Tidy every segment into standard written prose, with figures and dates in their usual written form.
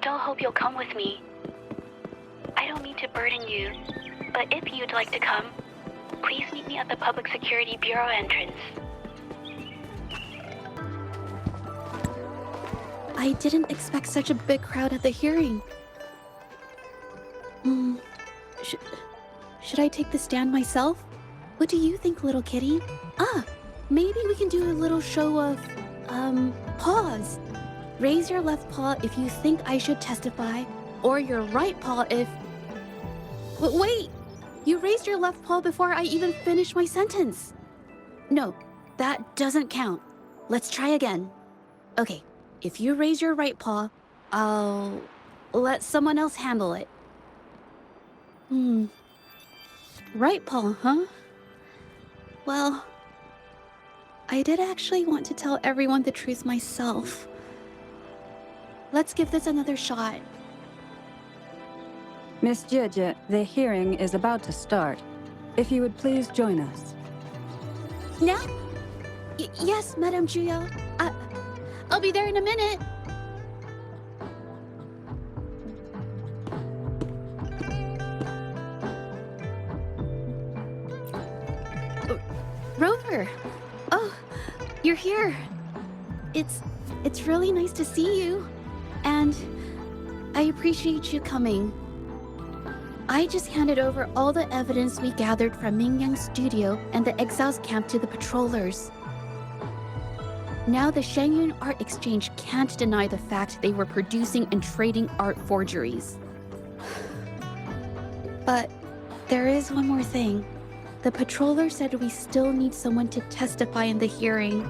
still hope you'll come with me. I don't mean to burden you, but if you'd like to come, please meet me at the Public Security Bureau entrance. I didn't expect such a big crowd at the hearing. Should I take the stand myself? What do you think, little kitty? Maybe we can do a little show of, paws. Raise your left paw if you think I should testify, or your right paw if... Wait! You raised your left paw before I even finished my sentence. No, that doesn't count. Let's try again. Okay, if you raise your right paw, I'll let someone else handle it. Right paw, huh? Well, I did actually want to tell everyone the truth myself. Let's give this another shot. Miss Zhezhi, the hearing is about to start. If you would please join us. Now? Yes, Madame Juya. I'll be there in a minute. Rover! Oh, you're here. It's really nice to see you. And I appreciate you coming. I just handed over all the evidence we gathered from Mingyang's studio and the exiles camp to the patrollers. Now the Shangyun Art Exchange can't deny the fact they were producing and trading art forgeries. But there is one more thing. The patroller said we still need someone to testify in the hearing.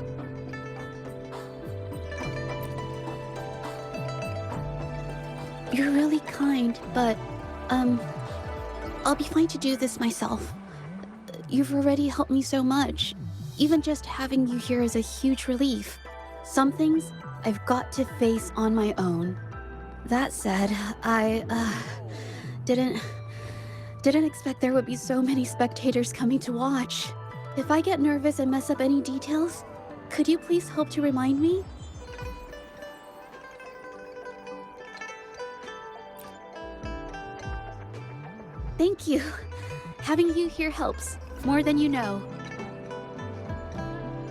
You're really kind, but, I'll be fine to do this myself. You've already helped me so much. Even just having you here is a huge relief. Some things I've got to face on my own. That said, I, didn't expect there would be so many spectators coming to watch. If I get nervous and mess up any details, could you please help to remind me? Thank you. Having you here helps, more than you know.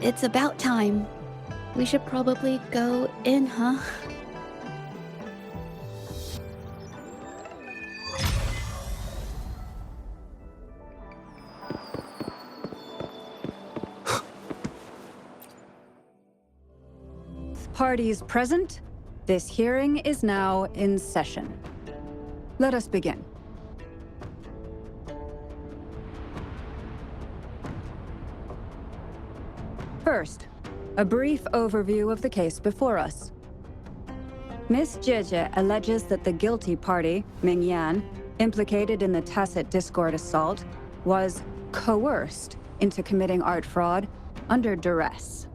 It's about time. We should probably go in, huh? Parties present, this hearing is now in session. Let us begin. First, a brief overview of the case before us. Miss Zhezhi alleges that the guilty party, Mingyan, implicated in the tacit discord assault, was coerced into committing art fraud under duress.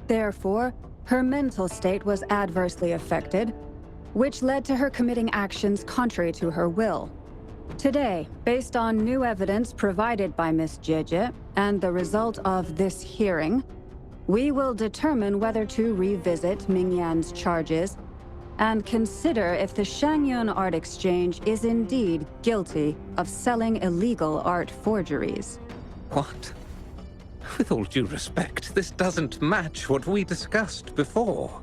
Therefore, her mental state was adversely affected, which led to her committing actions contrary to her will. Today, based on new evidence provided by Miss Zhezhi and the result of this hearing, we will determine whether to revisit Mingyan's charges and consider if the Shangyun Art Exchange is indeed guilty of selling illegal art forgeries. What? With all due respect, this doesn't match what we discussed before.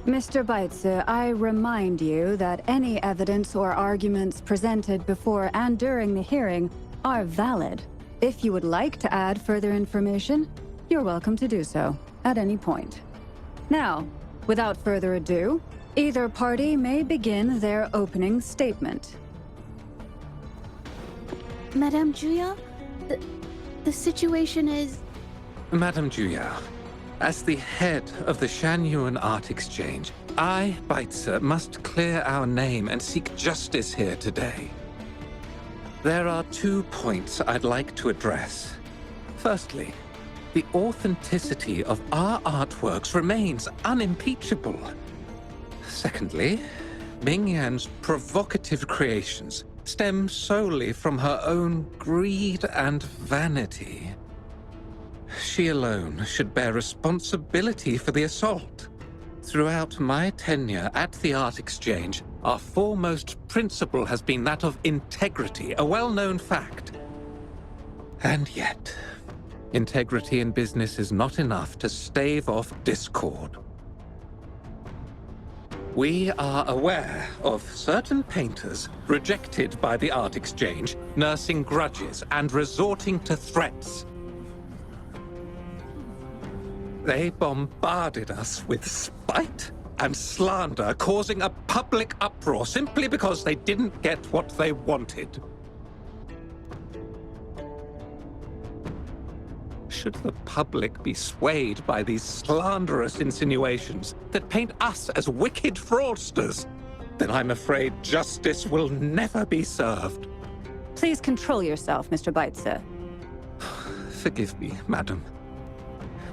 Mr. Baitsu, I remind you that any evidence or arguments presented before and during the hearing are valid. If you would like to add further information, you're welcome to do so at any point. Now, without further ado, either party may begin their opening statement. Madame Juya, the situation is... Madame Juya, as the head of the Shangyun Art Exchange, I, Baitsu, must clear our name and seek justice here today. There are 2 points I'd like to address. Firstly, the authenticity of our artworks remains unimpeachable. Secondly, Mingyan's provocative creations stem solely from her own greed and vanity. She alone should bear responsibility for the assault. Throughout my tenure at the Art Exchange, our foremost principle has been that of integrity, a well-known fact. And yet, integrity in business is not enough to stave off discord. We are aware of certain painters rejected by the Art Exchange, nursing grudges and resorting to threats. They bombarded us with spite and slander, causing a public uproar simply because they didn't get what they wanted. Should the public be swayed by these slanderous insinuations that paint us as wicked fraudsters, then I'm afraid justice will never be served. Please control yourself, Mr. Beitzer. Forgive me, madam.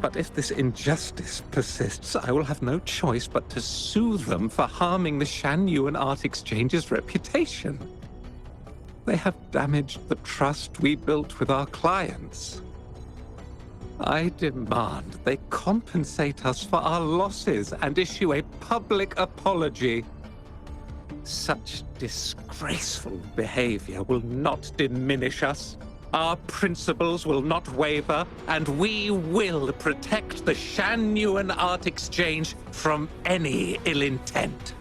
But if this injustice persists, I will have no choice but to sue them for harming the Shan Yuan Art Exchange's reputation. They have damaged the trust we built with our clients. I demand they compensate us for our losses and issue a public apology. Such disgraceful behavior will not diminish us. Our principles will not waver, and we will protect the Shan Yuan Art Exchange from any ill intent.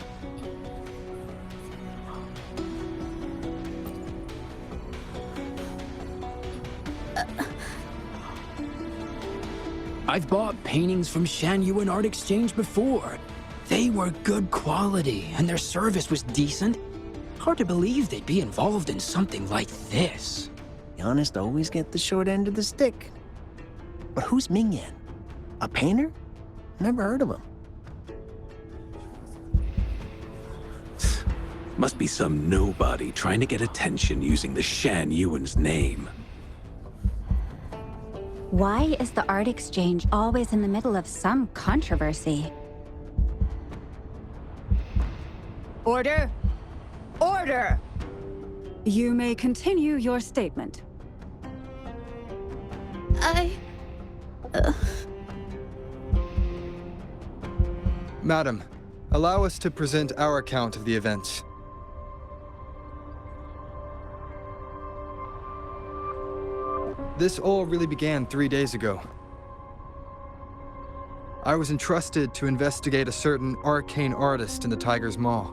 I've bought paintings from Shan Yuan Art Exchange before. They were good quality, and their service was decent. Hard to believe they'd be involved in something like this. The honest always get the short end of the stick. But who's Ming Yan? A painter? Never heard of him. Must be some nobody trying to get attention using the Shan Yuan's name. Why is the Art Exchange always in the middle of some controversy? Order! Order! You may continue your statement. Madam, allow us to present our account of the events. This all really began 3 days ago. I was entrusted to investigate a certain arcane artist in the Tiger's Maw.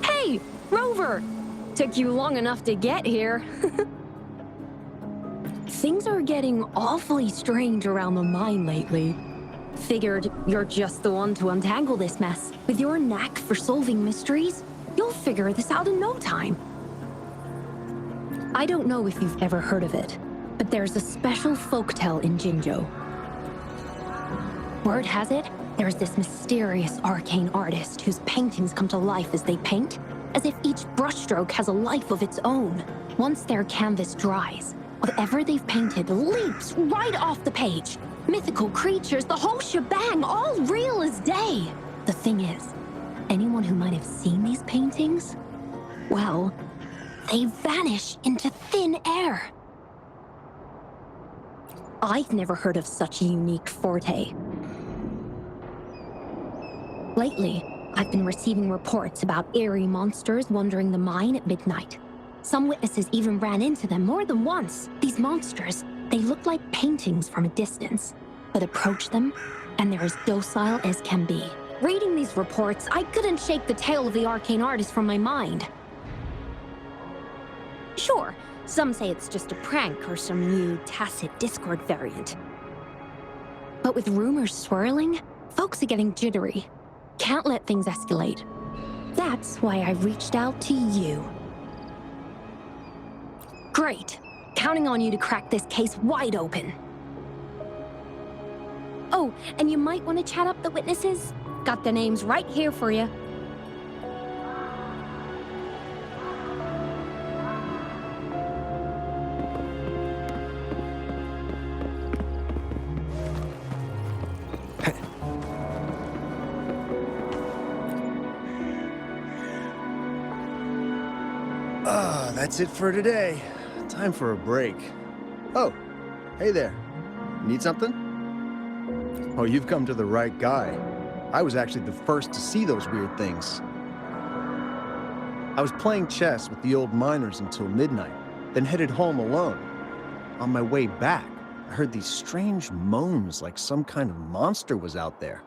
Hey, Rover! Took you long enough to get here. Things are getting awfully strange around the mine lately. Figured you're just the one to untangle this mess. With your knack for solving mysteries, you'll figure this out in no time. I don't know if you've ever heard of it, but there's a special folktale in Jinzhou. Word has it, there's this mysterious arcane artist whose paintings come to life as they paint, as if each brushstroke has a life of its own. Once their canvas dries, whatever they've painted leaps right off the page. Mythical creatures, the whole shebang, all real as day. The thing is, anyone who might have seen these paintings, well, they vanish into thin air. I've never heard of such a unique forte. Lately, I've been receiving reports about eerie monsters wandering the mine at midnight. Some witnesses even ran into them more than once. These monsters, they look like paintings from a distance, but approach them, and they're as docile as can be. Reading these reports, I couldn't shake the tale of the arcane artist from my mind. Sure, some say it's just a prank or some new tacit Discord variant. But with rumors swirling, folks are getting jittery. Can't let things escalate. That's why I reached out to you. Great. Counting on you to crack this case wide open. Oh, and you might want to chat up the witnesses. Got the names right here for you. That's it for today. Time for a break. Oh, hey there. Need something? Oh, you've come to the right guy. I was actually the first to see those weird things. I was playing chess with the old miners until midnight, then headed home alone. On my way back, I heard these strange moans like some kind of monster was out there.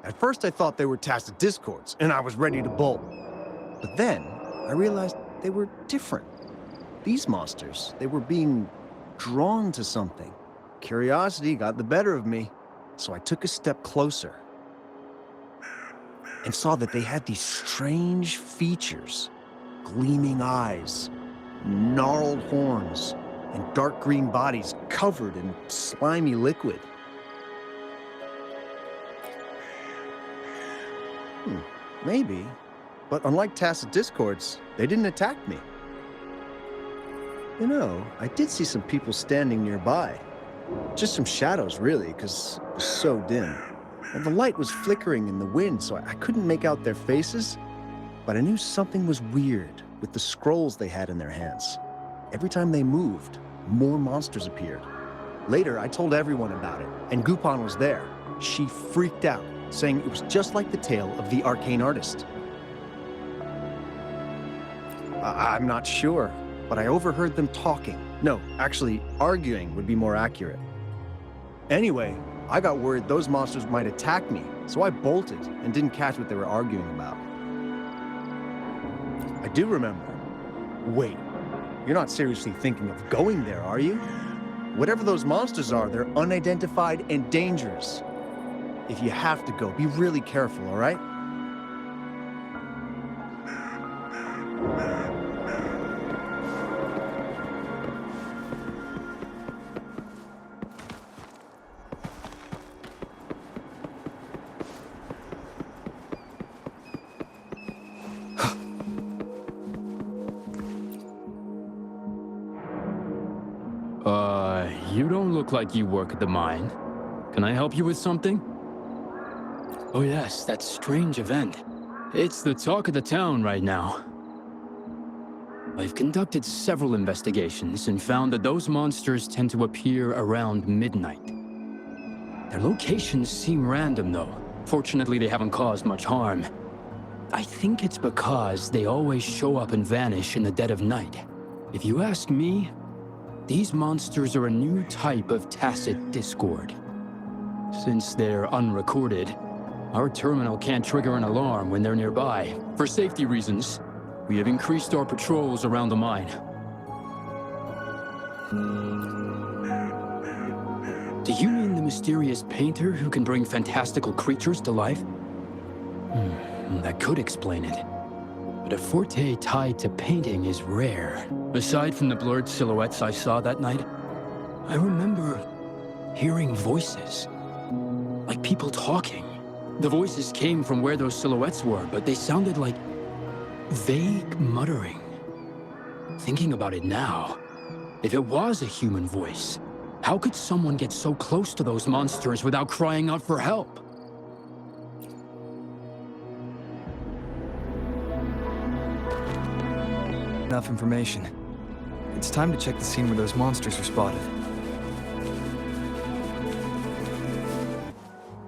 At first I thought they were tacit discords, and I was ready to bolt. But then, I realized they were different. These monsters, they were being drawn to something. Curiosity got the better of me, so I took a step closer and saw that they had these strange features. Gleaming eyes, gnarled horns, and dark green bodies covered in slimy liquid. Maybe. But unlike tacit discords, they didn't attack me. You know, I did see some people standing nearby. Just some shadows, really, because it was so dim. And the light was flickering in the wind, so I couldn't make out their faces. But I knew something was weird with the scrolls they had in their hands. Every time they moved, more monsters appeared. Later, I told everyone about it, and Gupon was there. She freaked out, saying it was just like the tale of the arcane artist. I'm not sure, but I overheard them talking. No, actually, arguing would be more accurate. Anyway, I got worried those monsters might attack me, so I bolted and didn't catch what they were arguing about. I do remember. Wait, you're not seriously thinking of going there, are you? Whatever those monsters are, they're unidentified and dangerous. If you have to go, be really careful, all right? You don't look like you work at the mine. Can I help you with something? Oh yes, that strange event. It's the talk of the town right now. I've conducted several investigations and found that those monsters tend to appear around midnight. Their locations seem random though. Fortunately, they haven't caused much harm. I think it's because they always show up and vanish in the dead of night. If you ask me, these monsters are a new type of tacit discord. Since they're unrecorded, our terminal can't trigger an alarm when they're nearby. For safety reasons, we have increased our patrols around the mine. Do you mean the mysterious painter who can bring fantastical creatures to life? That could explain it. But a forte tied to painting is rare. Aside from the blurred silhouettes I saw that night, I remember hearing voices. Like people talking. The voices came from where those silhouettes were, but they sounded like vague muttering. Thinking about it now, if it was a human voice, how could someone get so close to those monsters without crying out for help? Enough information. It's time to check the scene where those monsters were spotted.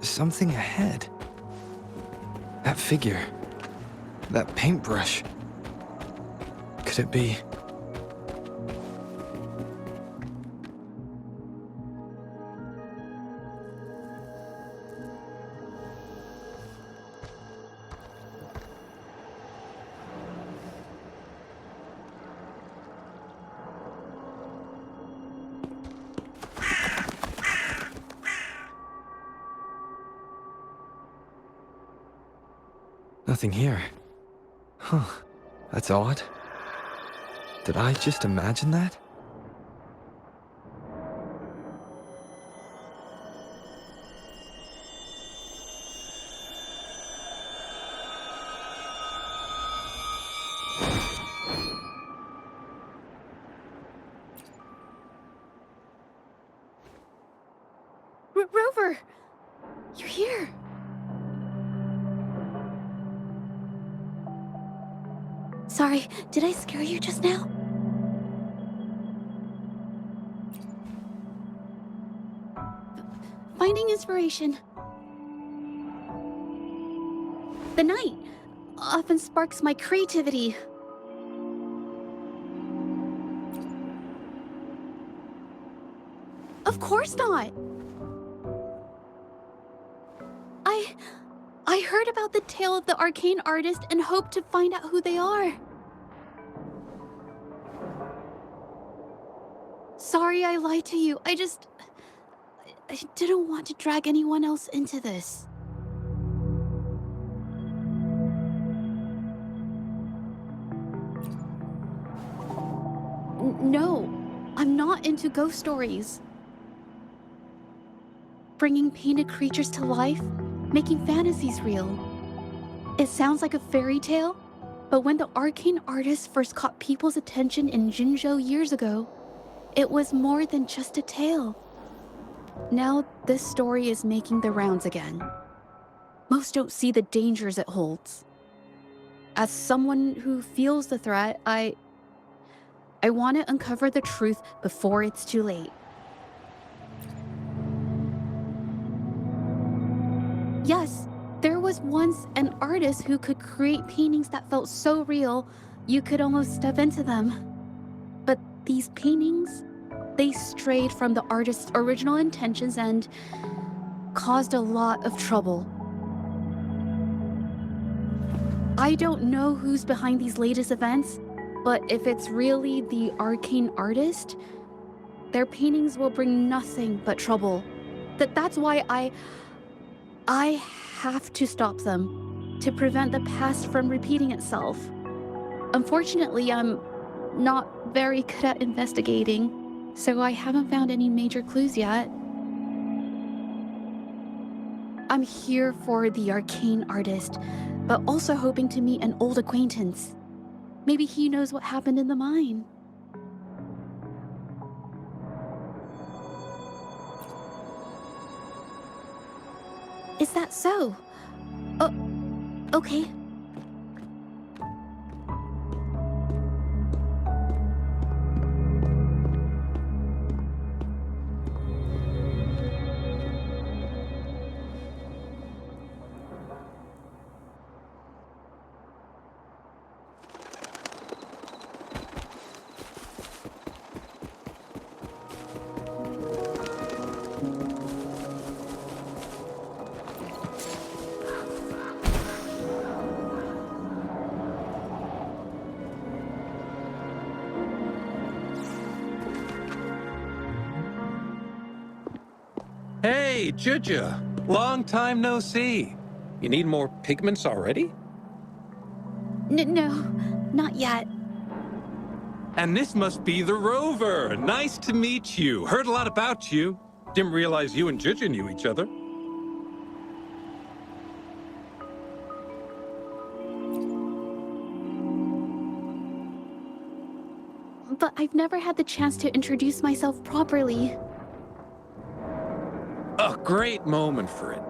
Something ahead. That figure. That paintbrush. Could it be... Nothing here. Huh. That's odd. Did I just imagine that? Rover! You're here! Sorry, did I scare you just now? finding inspiration. The night often sparks my creativity. Of course not. I heard about the tale of the arcane artist and hoped to find out who they are. Sorry I lied to you. I didn't want to drag anyone else into this. No, I'm not into ghost stories. Bringing painted creatures to life, making fantasies real. It sounds like a fairy tale, but when the arcane artist first caught people's attention in Jinzhou years ago, it was more than just a tale. Now this story is making the rounds again. Most don't see the dangers it holds. As someone who feels the threat, I want to uncover the truth before it's too late. Yes, there was once an artist who could create paintings that felt so real, you could almost step into them. But these paintings, they strayed from the artist's original intentions and caused a lot of trouble. I don't know who's behind these latest events, but if it's really the arcane artist, their paintings will bring nothing but trouble. That's why I have to stop them, to prevent the past from repeating itself. Unfortunately, I'm not very good at investigating, so I haven't found any major clues yet. I'm here for the arcane artist, but also hoping to meet an old acquaintance. Maybe he knows what happened in the mine. Is that so? Oh, okay. Hey, Zhezhi. Long time no see. You need more pigments already? No, not yet. And this must be the Rover. Nice to meet you. Heard a lot about you. Didn't realize you and Zhezhi knew each other. But I've never had the chance to introduce myself properly. A great moment for it.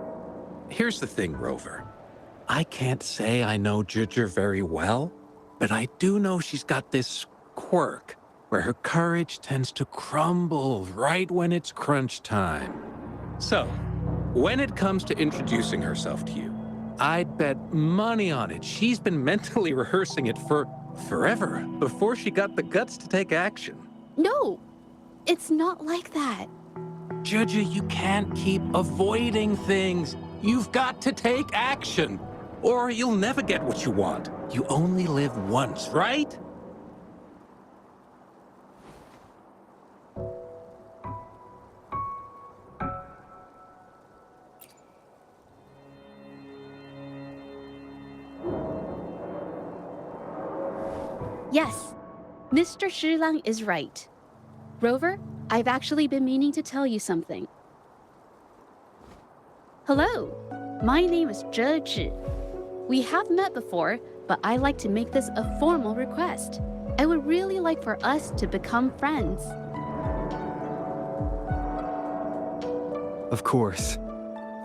Here's the thing, Rover. I can't say I know Zhezhi very well, but I do know she's got this quirk where her courage tends to crumble right when it's crunch time. So, when it comes to introducing herself to you, I'd bet money on it she's been mentally rehearsing it for forever before she got the guts to take action. No, it's not like that. Zhezhi, you can't keep avoiding things. You've got to take action, or you'll never get what you want. You only live once, right? Yes, Mr. Shilang is right. Rover, I've actually been meaning to tell you something. Hello, my name is Zhezhi. We have met before, but I like to make this a formal request. I would really like for us to become friends. Of course.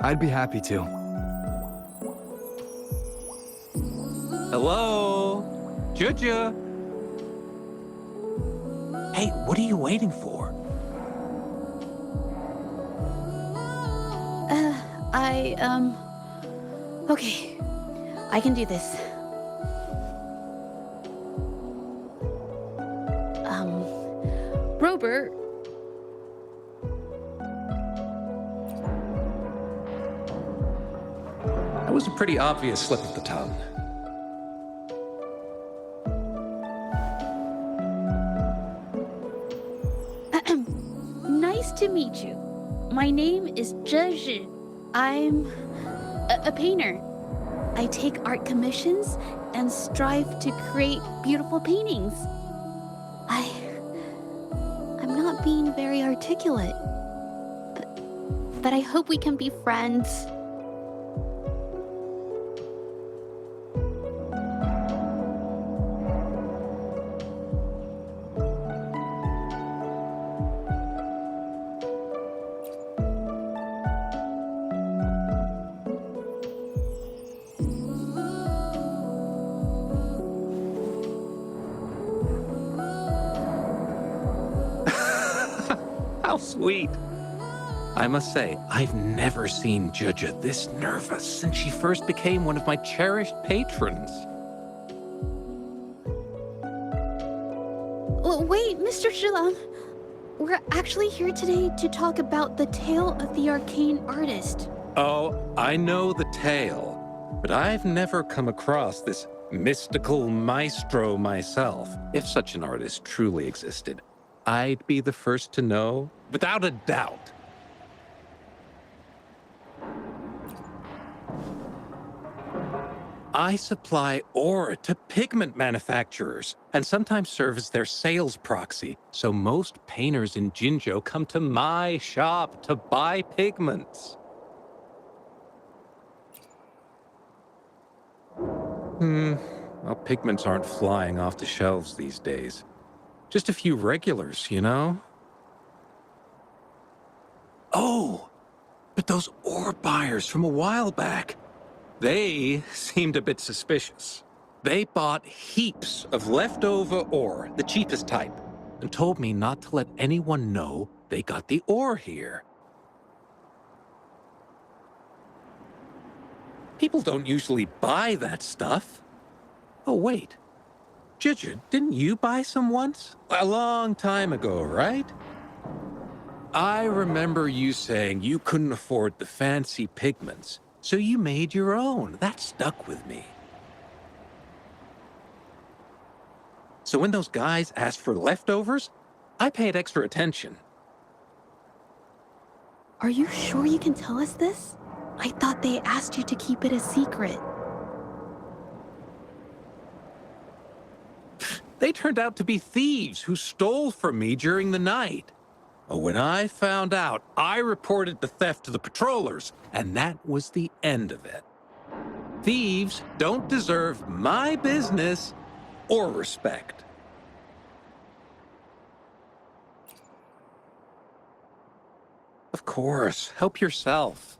I'd be happy to. Hello? Zhezhi? Hey, what are you waiting for? Okay. I can do this. Robert. That was a pretty obvious slip of the tongue. Nice to meet you. My name is Zhezhi. I'm a painter. I take art commissions and strive to create beautiful paintings. I'm not being very articulate, but I hope we can be friends. How sweet. I must say, I've never seen Zhezhi this nervous since she first became one of my cherished patrons. Wait, Mr. Zhilam. We're actually here today to talk about the tale of the arcane artist. Oh, I know the tale, but I've never come across this mystical maestro myself. If such an artist truly existed, I'd be the first to know, without a doubt. I supply ore to pigment manufacturers and sometimes serve as their sales proxy, so most painters in Jinzhou come to my shop to buy pigments. Well, pigments aren't flying off the shelves these days. Just a few regulars, you know? Oh, but those ore buyers from a while back, they seemed a bit suspicious. They bought heaps of leftover ore, the cheapest type, and told me not to let anyone know they got the ore here. People don't usually buy that stuff. Oh, wait. Zhezhi, didn't you buy some once? A long time ago, right? I remember you saying you couldn't afford the fancy pigments, so you made your own. That stuck with me. So when those guys asked for leftovers, I paid extra attention. Are you sure you can tell us this? I thought they asked you to keep it a secret. They turned out to be thieves who stole from me during the night. When I found out, I reported the theft to the patrollers, and that was the end of it. Thieves don't deserve my business or respect. Of course, help yourself.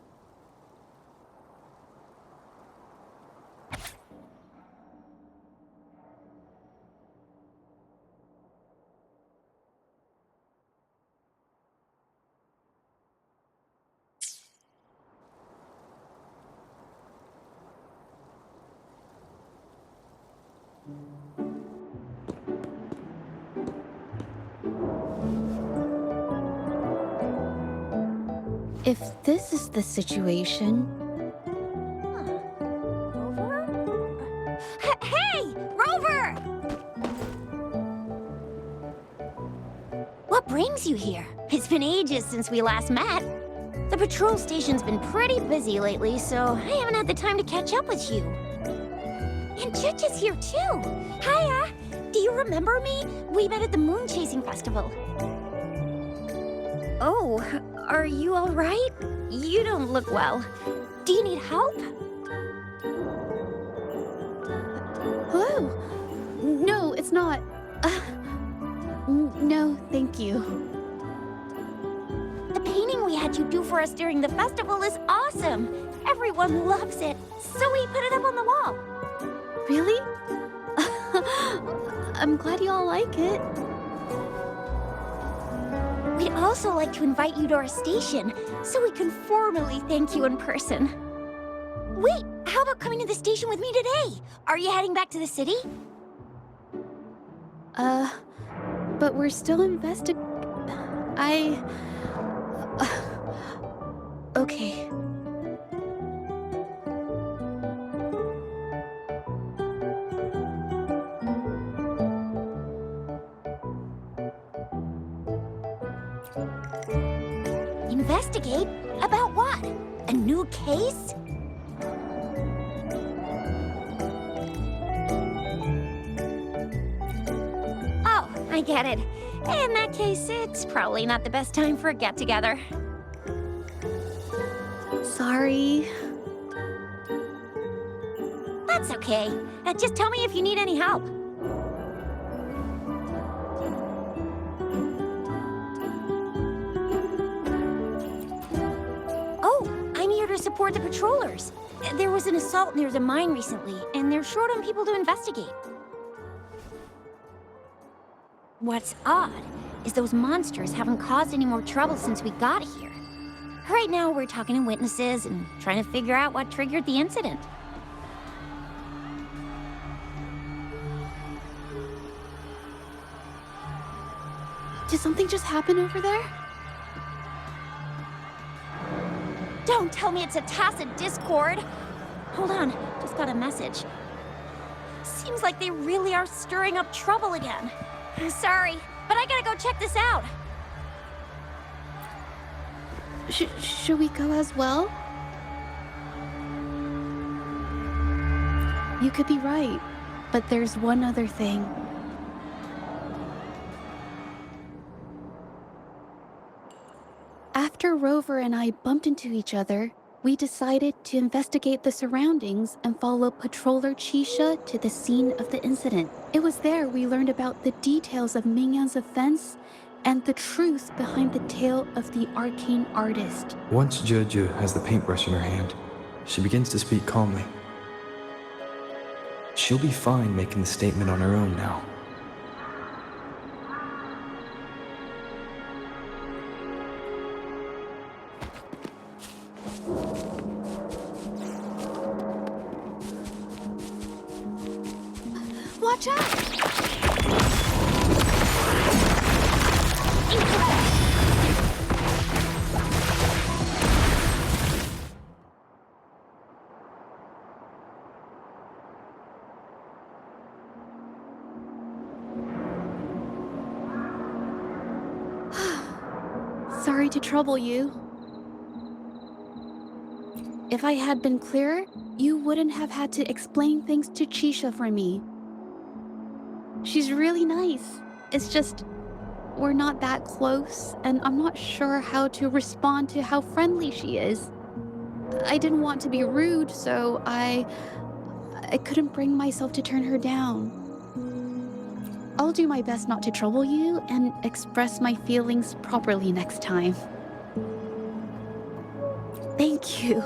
If this is the situation... Rover? Hey! Rover! What brings you here? It's been ages since we last met. The patrol station's been pretty busy lately, so I haven't had the time to catch up with you. And Zhezhi's here too. Hiya! Do you remember me? We met at the moon chasing festival. Oh, are you all right? You don't look well. Do you need help? Hello? No, it's not. No, thank you. The painting we had you do for us during the festival is awesome. Everyone loves it, so we put it up on the wall. Really? I'm glad you all like it. We'd all also like to invite you to our station, so we can formally thank you in person. Wait, how about coming to the station with me today? Are you heading back to the city? But we're still okay. Investigate? About what? A new case? Oh, I get it. In that case, it's probably not the best time for a get-together. Sorry. That's okay. Just tell me if you need any help. Oh, I'm here to support the patrollers. There was an assault near the mine recently, and they're short on people to investigate. What's odd is those monsters haven't caused any more trouble since we got here. Right now, we're talking to witnesses and trying to figure out what triggered the incident. Did something just happen over there? Don't tell me it's a tacit discord. Hold on, just got a message. Seems like they really are stirring up trouble again. Sorry, but I gotta go check this out. Should we go as well? You could be right, but there's one other thing. After Rover and I bumped into each other, we decided to investigate the surroundings and follow Patroller Chisha to the scene of the incident. It was there we learned about the details of Mingyan's offense and the truth behind the tale of the arcane artist. Once Zhezhi has the paintbrush in her hand, she begins to speak calmly. She'll be fine making the statement on her own now. Watch out! Sorry to trouble you. If I had been clearer, you wouldn't have had to explain things to Chisha for me. She's really nice. It's just, we're not that close, and I'm not sure how to respond to how friendly she is. I didn't want to be rude, so I couldn't bring myself to turn her down. I'll do my best not to trouble you and express my feelings properly next time. Thank you.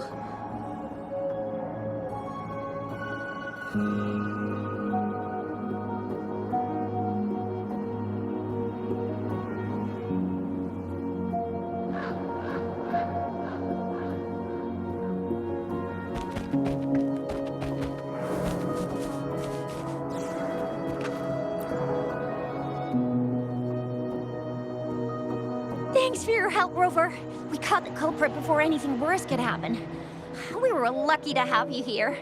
Thanks for your help, Rover. We caught the culprit before anything worse could happen. We were lucky to have you here.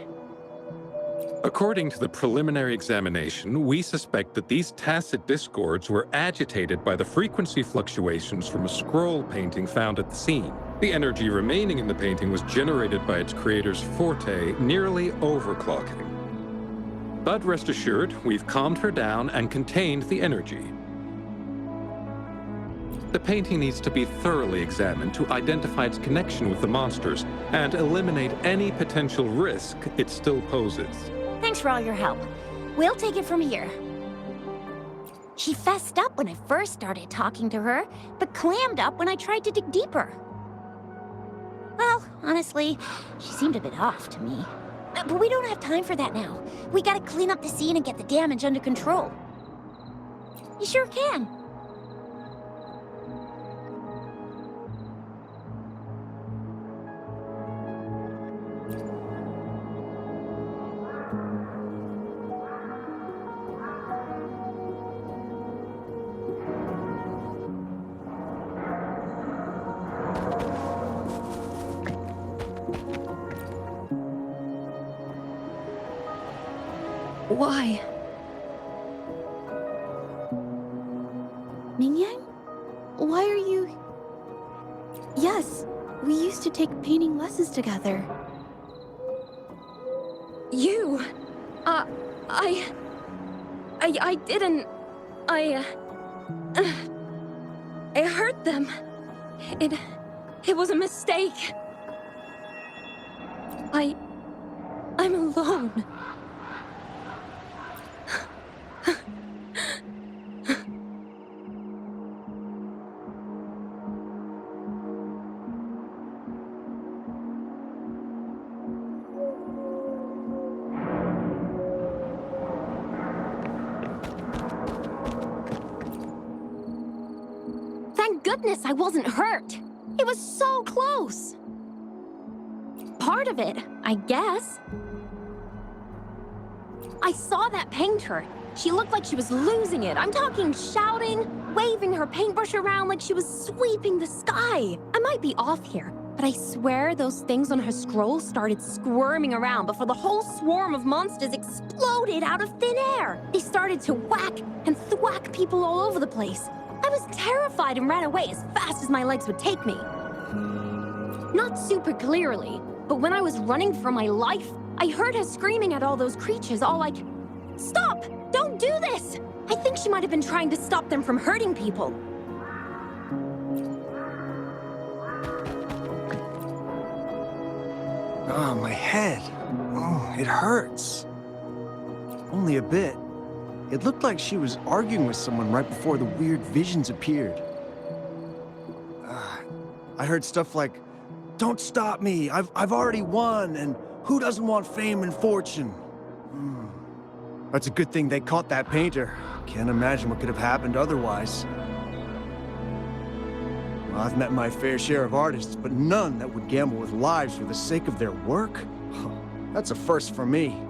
According to the preliminary examination, we suspect that these tacit discords were agitated by the frequency fluctuations from a scroll painting found at the scene. The energy remaining in the painting was generated by its creator's forte, nearly overclocking. But rest assured, we've calmed her down and contained the energy. The painting needs to be thoroughly examined to identify its connection with the monsters and eliminate any potential risk it still poses. Thanks for all your help. We'll take it from here. She fessed up when I first started talking to her, but clammed up when I tried to dig deeper. Well, honestly, she seemed a bit off to me. But we don't have time for that now. We gotta clean up the scene and get the damage under control. You sure can. Why? Mingyan? Why are you... Yes, we used to take painting lessons together. You... I didn't... I hurt them. It was a mistake. I'm alone. Thank goodness I wasn't hurt. It was so close. Part of it, I guess. I saw that painter. She looked like she was losing it. I'm talking shouting, waving her paintbrush around like she was sweeping the sky. I might be off here, but I swear those things on her scroll started squirming around before the whole swarm of monsters exploded out of thin air. They started to whack and thwack people all over the place. I was terrified and ran away as fast as my legs would take me. Not super clearly, but when I was running for my life, I heard her screaming at all those creatures, all like, "Stop! Don't do this!" I think she might have been trying to stop them from hurting people. Ah, my head. Oh, it hurts. Only a bit. It looked like she was arguing with someone right before the weird visions appeared. I heard stuff like, "Don't stop me, I've already won, and who doesn't want fame and fortune?" That's a good thing they caught that painter. Can't imagine what could have happened otherwise. Well, I've met my fair share of artists, but none that would gamble with lives for the sake of their work. That's a first for me.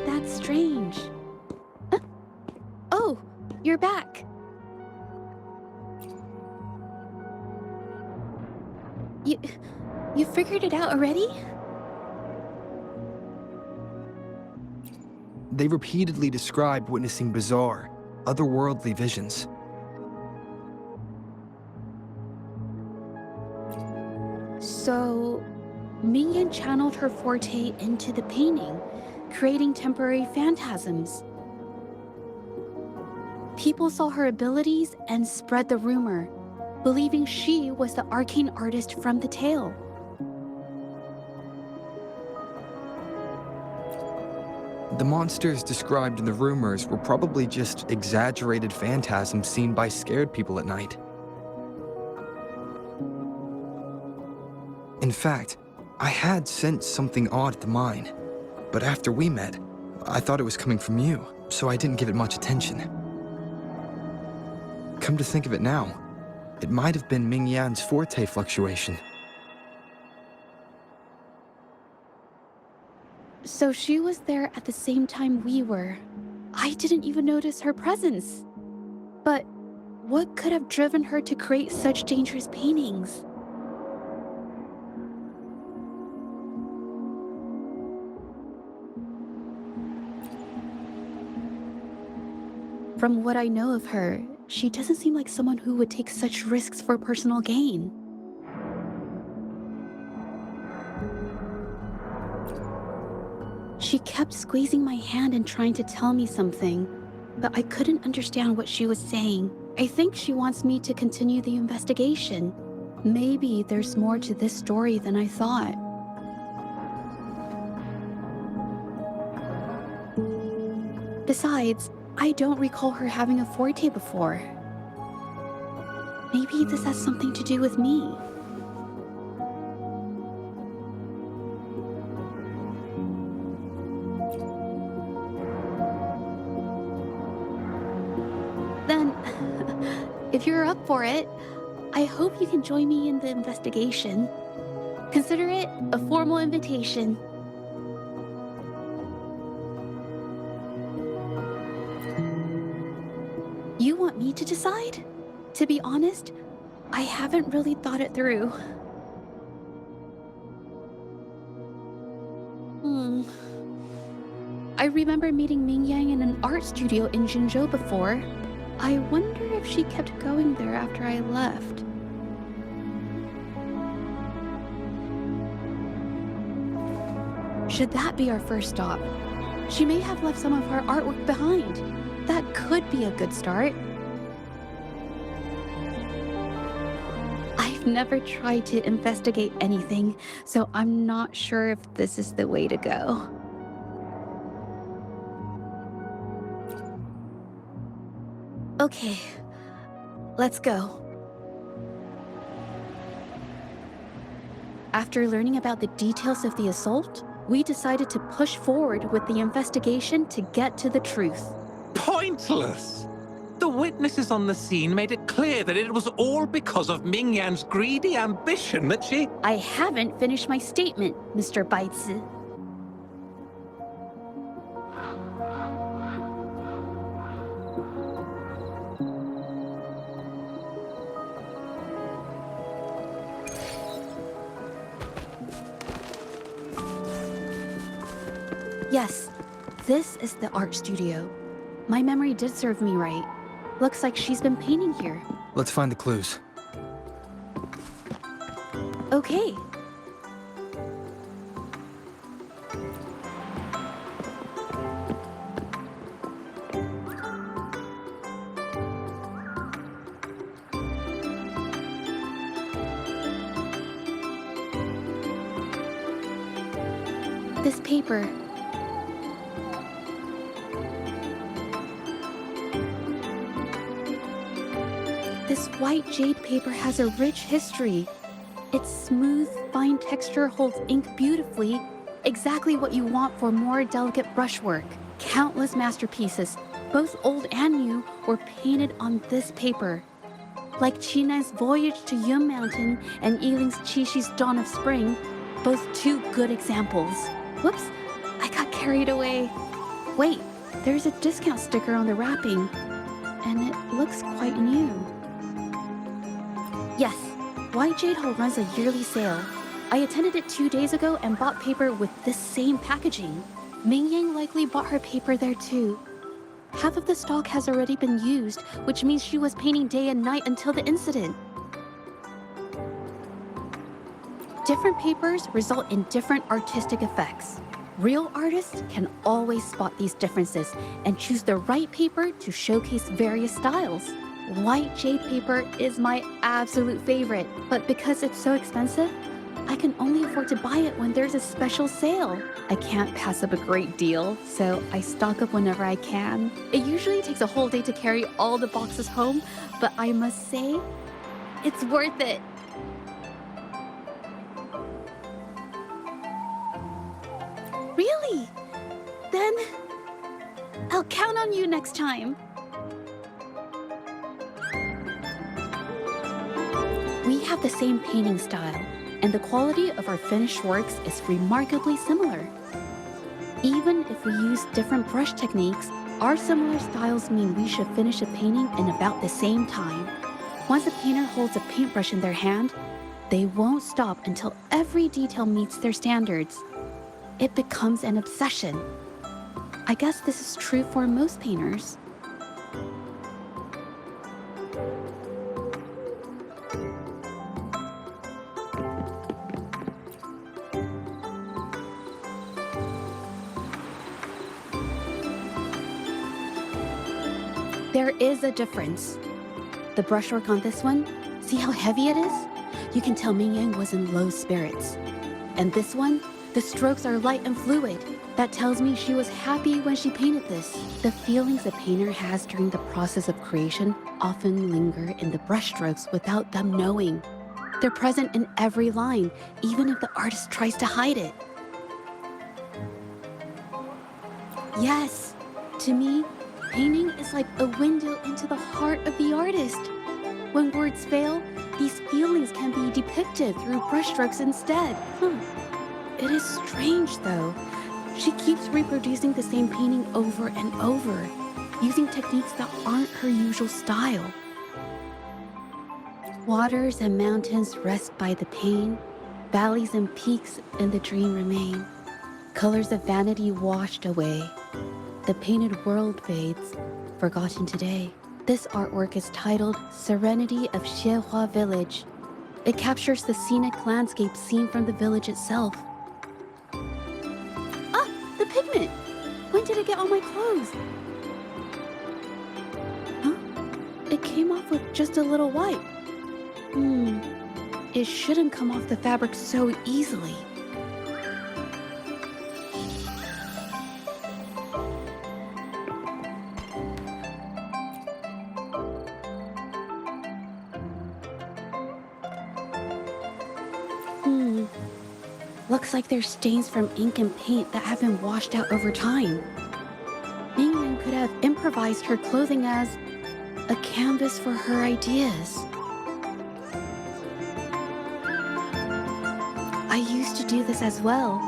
That's strange. Oh, you're back. You figured it out already? They repeatedly described witnessing bizarre, otherworldly visions. So, Mingyan channeled her forte into the painting, creating temporary phantasms. People saw her abilities and spread the rumor, believing she was the arcane artist from the tale. The monsters described in the rumors were probably just exaggerated phantasms seen by scared people at night. In fact, I had sensed something odd at the mine, but after we met, I thought it was coming from you, so I didn't give it much attention. Come to think of it now, it might have been Mingyan's forte fluctuation. So she was there at the same time we were. I didn't even notice her presence. But what could have driven her to create such dangerous paintings? From what I know of her, she doesn't seem like someone who would take such risks for personal gain. She kept squeezing my hand and trying to tell me something, but I couldn't understand what she was saying. I think she wants me to continue the investigation. Maybe there's more to this story than I thought. Besides, I don't recall her having a forte before. Maybe this has something to do with me. Then, if you're up for it, I hope you can join me in the investigation. Consider it a formal invitation. You want want me to decide? To be honest, I haven't really thought it through. I remember meeting Ming Yang in an art studio in Jinzhou before. I wonder if she kept going there after I left. Should that be our first stop? She may have left some of her artwork behind. That could be a good start. I've never tried to investigate anything, so I'm not sure if this is the way to go. Okay, let's go. After learning about the details of the assault, we decided to push forward with the investigation to get to the truth. Pointless! The witnesses on the scene made it clear that it was all because of Ming Yan's greedy ambition that she... I haven't finished my statement, Mr. Baizi. Yes, this is the art studio. My memory did serve me right. Looks like she's been painting here. Let's find the clues. Okay. This paper. This white jade paper has a rich history. Its smooth, fine texture holds ink beautifully, exactly what you want for more delicate brushwork. Countless masterpieces, both old and new, were painted on this paper. Like Qinai's Voyage to Yun Mountain and Yiling's Qixi's Dawn of Spring, both two good examples. Whoops, I got carried away. Wait, there's a discount sticker on the wrapping, and it looks quite new. Yes, White Jade Hall runs a yearly sale. I attended it 2 days ago and bought paper with this same packaging. Ming Yang likely bought her paper there too. Half of the stock has already been used, which means she was painting day and night until the incident. Different papers result in different artistic effects. Real artists can always spot these differences and choose the right paper to showcase various styles. White jade paper is my absolute favorite, but because it's so expensive, I can only afford to buy it when there's a special sale. I can't pass up a great deal, so I stock up whenever I can. It usually takes a whole day to carry all the boxes home, but I must say, it's worth it. Really? Then I'll count on you next time. We have the same painting style, and the quality of our finished works is remarkably similar. Even if we use different brush techniques, our similar styles mean we should finish a painting in about the same time. Once a painter holds a paintbrush in their hand, they won't stop until every detail meets their standards. It becomes an obsession. I guess this is true for most painters. There is a difference. The brushwork on this one, see how heavy it is? You can tell Ming Yang was in low spirits. And this one, the strokes are light and fluid. That tells me she was happy when she painted this. The feelings a painter has during the process of creation often linger in the brushstrokes without them knowing. They're present in every line, even if the artist tries to hide it. Yes, to me, painting is like a window into the heart of the artist. When words fail, these feelings can be depicted through brushstrokes instead. It is strange, though. She keeps reproducing the same painting over and over. using techniques that aren't her usual style. Waters and mountains rest by the pain, valleys and peaks in the dream remain. Colors of vanity washed away. The painted world fades, forgotten today. This artwork is titled Serenity of Zhezhi Village. It captures the scenic landscape seen from the village itself. Ah, the pigment! When did it get on my clothes? Huh? It came off with just a little wipe. It shouldn't come off the fabric so easily. Looks like there's stains from ink and paint that have been washed out over time. Ming could have improvised her clothing as a canvas for her ideas. I used to do this as well.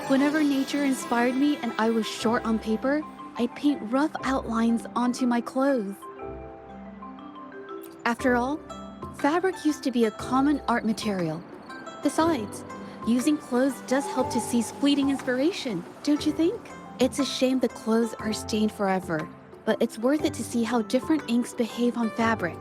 Whenever nature inspired me and I was short on paper, I'd paint rough outlines onto my clothes. After all, fabric used to be a common art material. Besides, using clothes does help to seize fleeting inspiration, don't you think? It's a shame the clothes are stained forever, but it's worth it to see how different inks behave on fabric.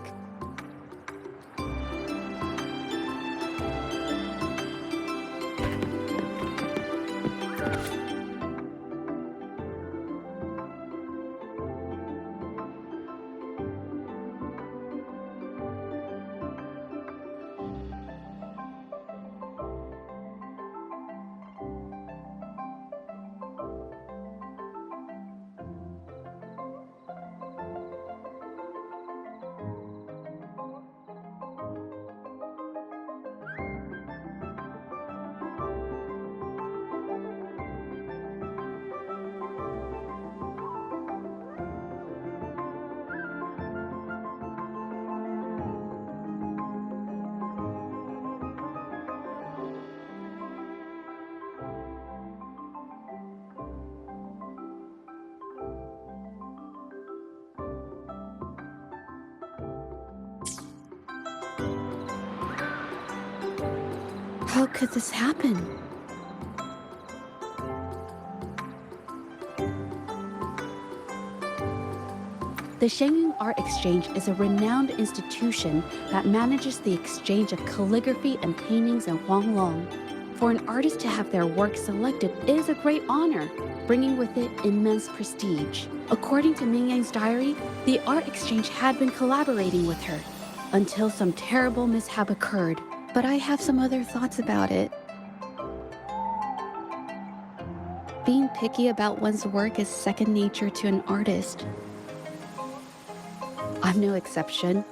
How could this happen? The Shenyang Art Exchange is a renowned institution that manages the exchange of calligraphy and paintings in Huanglong. For an artist to have their work selected is a great honor, bringing with it immense prestige. According to Ming Yang's diary, the art exchange had been collaborating with her until some terrible mishap occurred. But I have some other thoughts about it. Being picky about one's work is second nature to an artist. I'm no exception.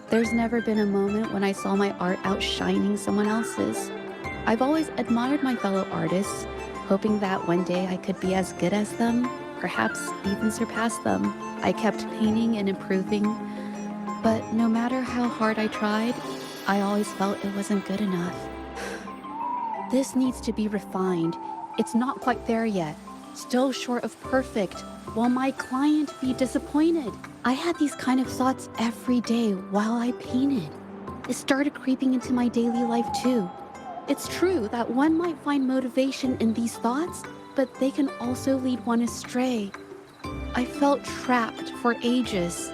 There's never been a moment when I saw my art outshining someone else's. I've always admired my fellow artists, hoping that one day I could be as good as them, perhaps even surpass them. I kept painting and improving, but no matter how hard I tried, I always felt it wasn't good enough. This needs to be refined. It's not quite there yet. Still short of perfect. Will my client be disappointed? I had these kind of thoughts every day while I painted. It started creeping into my daily life too. It's true that one might find motivation in these thoughts, but they can also lead one astray. I felt trapped for ages,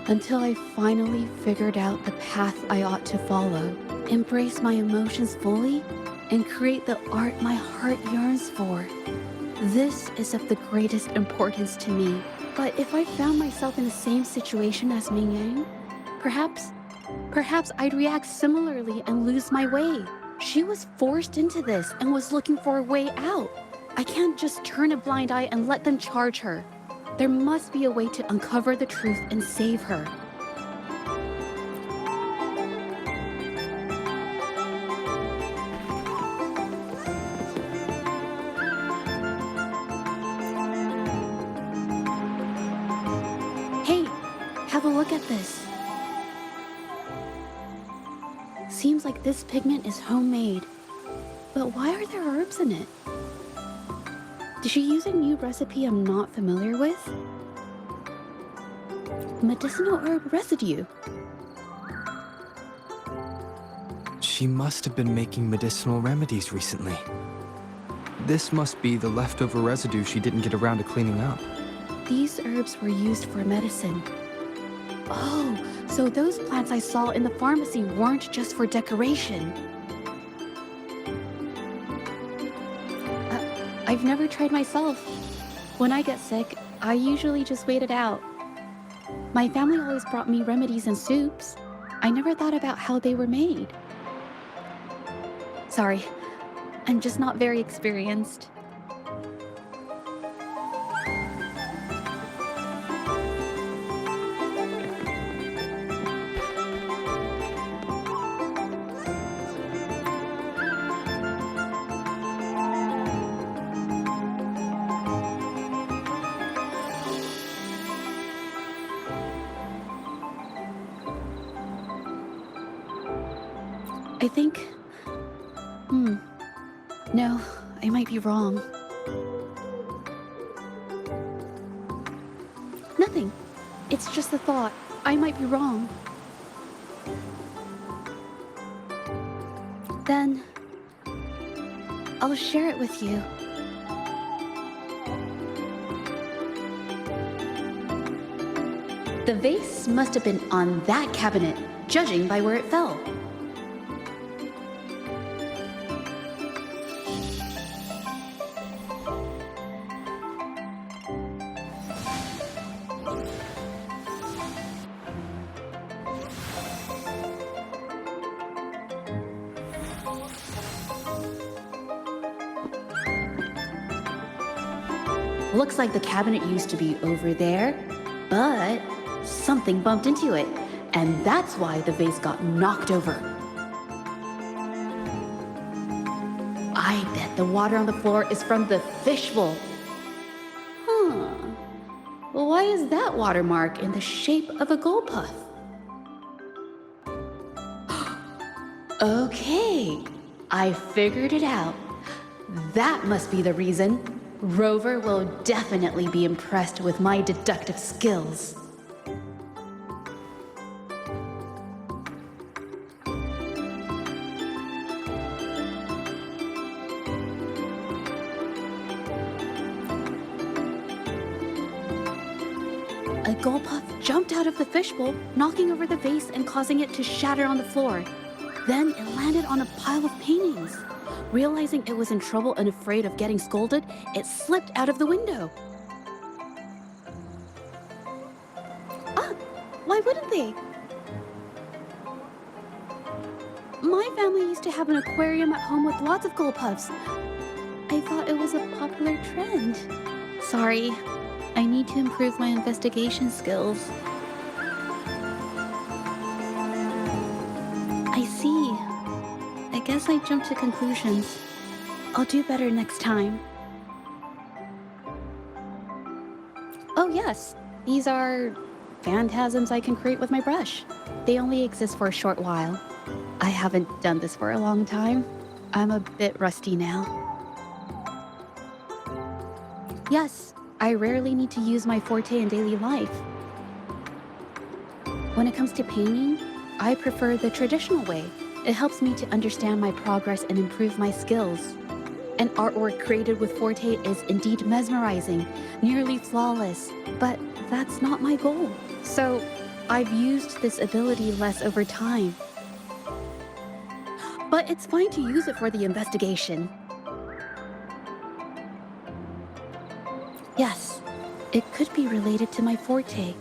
until I finally figured out the path I ought to follow, embrace my emotions fully, and create the art my heart yearns for. This is of the greatest importance to me. But if I found myself in the same situation as Ming Yang, perhaps I'd react similarly and lose my way. She was forced into this and was looking for a way out. I can't just turn a blind eye and let them charge her. There must be a way to uncover the truth and save her. Hey, have a look at this. Seems like this pigment is homemade. But why are there herbs in it? Did she use a new recipe I'm not familiar with? Medicinal herb residue. She must have been making medicinal remedies recently. This must be the leftover residue she didn't get around to cleaning up. These herbs were used for medicine. Oh, so those plants I saw in the pharmacy weren't just for decoration. I've never tried myself. When I get sick, I usually just wait it out. My family always brought me remedies and soups. I never thought about how they were made. Sorry, I'm just not very experienced. I think... No, I might be wrong. Nothing. It's just a thought. I might be wrong. Then... I'll share it with you. The vase must have been on that cabinet, judging by where it fell. Looks like the cabinet used to be over there, but something bumped into it, and that's why the vase got knocked over. I bet the water on the floor is from the fishbowl. Well, why is that watermark in the shape of a gold puff? Okay, I figured it out. That must be the reason. Rover will definitely be impressed with my deductive skills. A gold puff jumped out of the fishbowl, knocking over the vase and causing it to shatter on the floor. Then it landed on a pile of paintings. Realizing it was in trouble and afraid of getting scolded, it slipped out of the window. Why wouldn't they? My family used to have an aquarium at home with lots of gold puffs. I thought it was a popular trend. Sorry, I need to improve my investigation skills. I see. I guess I jumped to conclusions. I'll do better next time. Oh yes, these are phantasms I can create with my brush. They only exist for a short while. I haven't done this for a long time. I'm a bit rusty now. Yes, I rarely need to use my forte in daily life. When it comes to painting, I prefer the traditional way. It helps me to understand my progress and improve my skills. An artwork created with forte is indeed mesmerizing, nearly flawless, but that's not my goal. So, I've used this ability less over time. But it's fine to use it for the investigation. Yes, it could be related to my forte.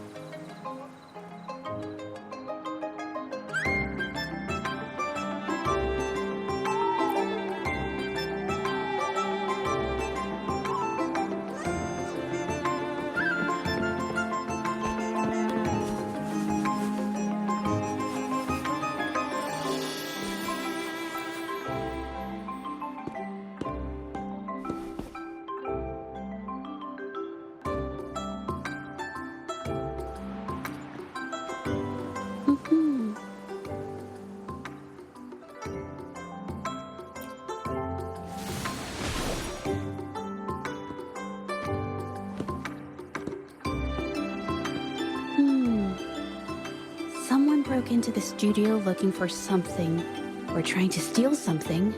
broke into the studio looking for something, or trying to steal something.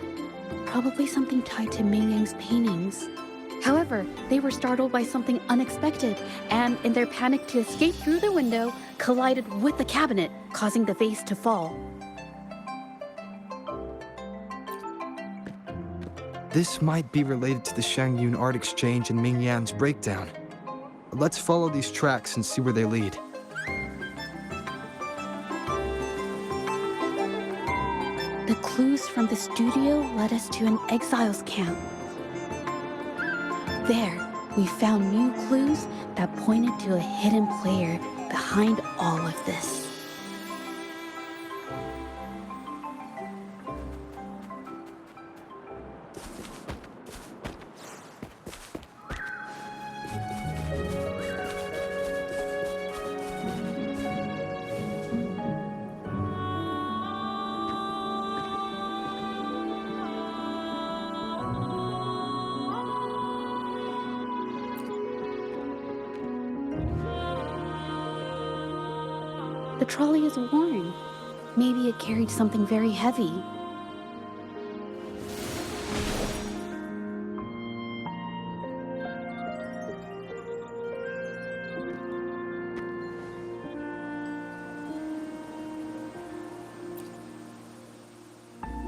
Probably something tied to Ming Yang's paintings. However, they were startled by something unexpected, and in their panic to escape through the window, collided with the cabinet, causing the vase to fall. This might be related to the Shangyun Art Exchange and Ming Yan's breakdown. Let's follow these tracks and see where they lead. The clues from the studio led us to an exiles camp. There, we found new clues that pointed to a hidden player behind all of this. The trolley is worn. Maybe it carried something very heavy.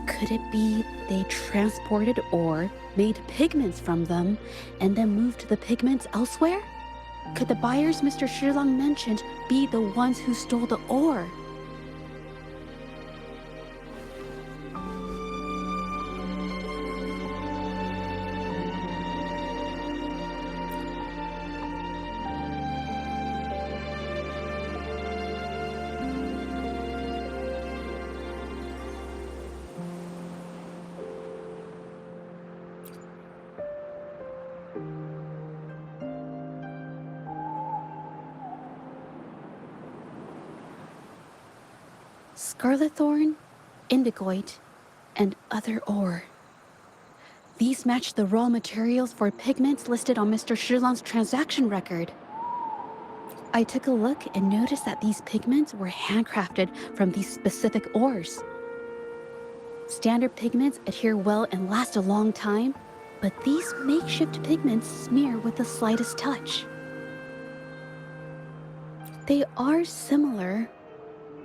Could it be they transported ore, made pigments from them, and then moved the pigments elsewhere? Could the buyers Mr. Shilang mentioned be the ones who stole the ore? Scarlet thorn, indigoite, and other ore. These match the raw materials for pigments listed on Mr. Shilang's transaction record. I took a look and noticed that these pigments were handcrafted from these specific ores. Standard pigments adhere well and last a long time, but these makeshift pigments smear with the slightest touch. They are similar.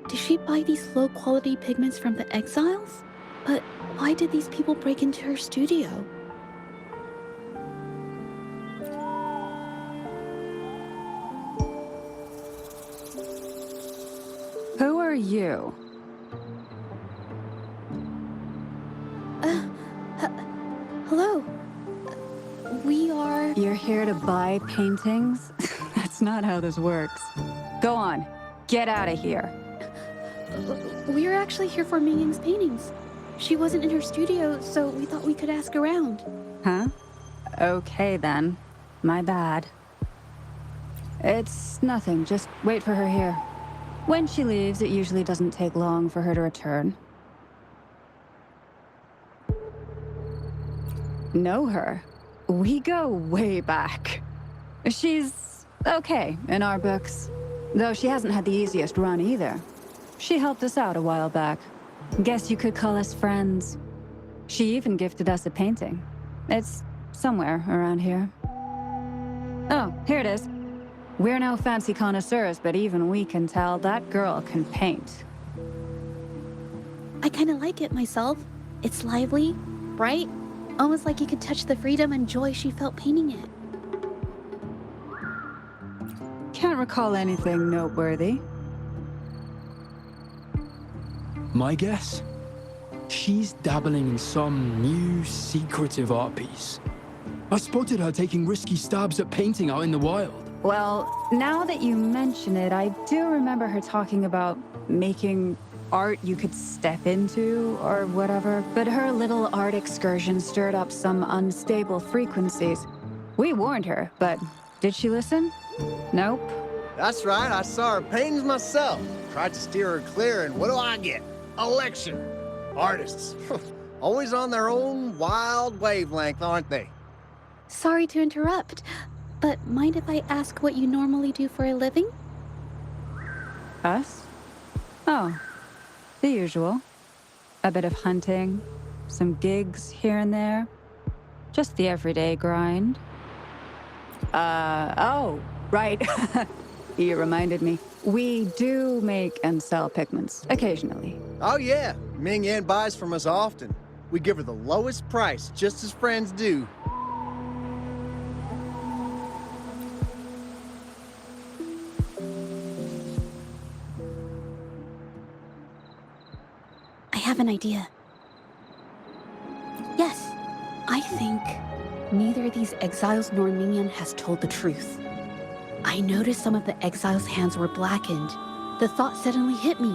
Did she buy these low-quality pigments from the exiles? But why did these people break into her studio? Who are you? Hello. We are... You're here to buy paintings? That's not how this works. Go on, get out of here. We're actually here for Ming Yang's paintings. She wasn't in her studio, so we thought we could ask around. Huh? Okay then. My bad. It's nothing, just wait for her here. When she leaves, it usually doesn't take long for her to return. Know her? We go way back. She's okay in our books, though she hasn't had the easiest run either. She helped us out a while back. Guess you could call us friends. She even gifted us a painting. It's somewhere around here. Oh, here it is. We're no fancy connoisseurs, but even we can tell that girl can paint. I kind of like it myself. It's lively, bright, almost like you could touch the freedom and joy she felt painting it. Can't recall anything noteworthy. My guess? She's dabbling in some new, secretive art piece. I spotted her taking risky stabs at painting out in the wild. Well, now that you mention it, I do remember her talking about making art you could step into, or whatever. But her little art excursion stirred up some unstable frequencies. We warned her, but did she listen? Nope. That's right, I saw her paintings myself. Tried to steer her clear, and what do I get? A lecture. Artists. Always on their own wild wavelength, aren't they? Sorry to interrupt, but mind if I ask what you normally do for a living? Us? Oh, the usual. A bit of hunting, some gigs here and there. Just the everyday grind. Oh, right. You reminded me. We do make and sell pigments, occasionally. Oh yeah, Ming Yan buys from us often. We give her the lowest price, just as friends do. I have an idea. Yes, I think neither these exiles nor Mingyan has told the truth. I noticed some of the exiles' hands were blackened. The thought suddenly hit me.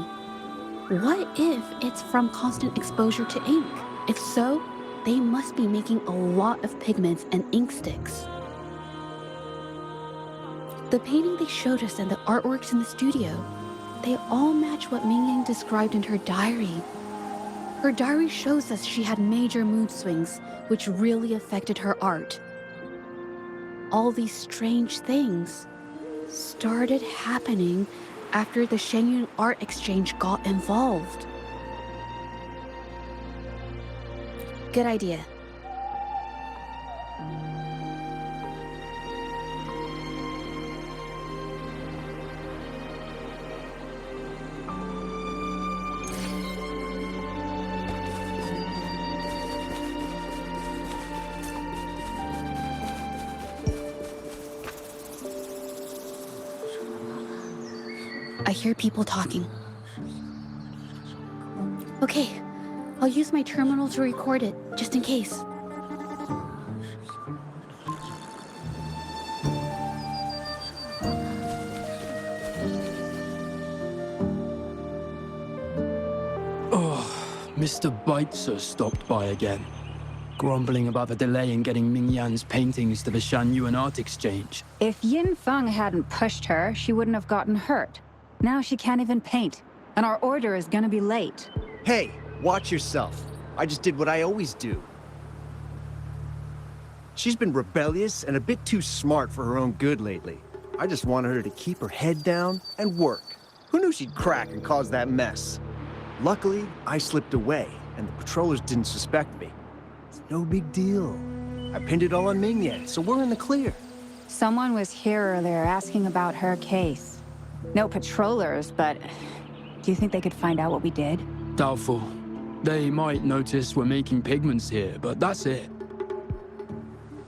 What if it's from constant exposure to ink? If so, they must be making a lot of pigments and ink sticks. The painting they showed us and the artworks in the studio, they all match what Mingyang described in her diary. Her diary shows us she had major mood swings, which really affected her art. All these strange things started happening after the Shenyun Art Exchange got involved. Good idea. I hear people talking. Okay, I'll use my terminal to record it, just in case. Oh, Mr. Beitzer stopped by again, grumbling about the delay in getting Ming Yan's paintings to the Shanyuan Art Exchange. If Yin Feng hadn't pushed her, she wouldn't have gotten hurt. Now she can't even paint, and our order is gonna be late. Hey, watch yourself. I just did what I always do. She's been rebellious and a bit too smart for her own good lately. I just wanted her to keep her head down and work. Who knew she'd crack and cause that mess? Luckily, I slipped away, and the patrollers didn't suspect me. It's no big deal. I pinned it all on Ming Yan, so we're in the clear. Someone was here earlier asking about her case. No patrollers, but do you think they could find out what we did? Doubtful. They might notice we're making pigments here, but that's it.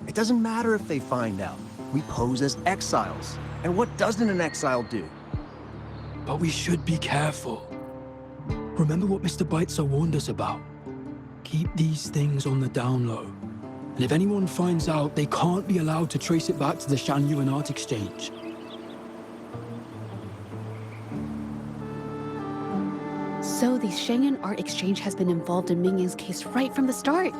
It doesn't matter if they find out. We pose as exiles. And what doesn't an exile do? But we should be careful. Remember what Mr. Beitzer warned us about? Keep these things on the down low. And if anyone finds out, they can't be allowed to trace it back to the Shanyuan Art Exchange. So the Shenyun Art Exchange has been involved in Mingyang's case right from the start.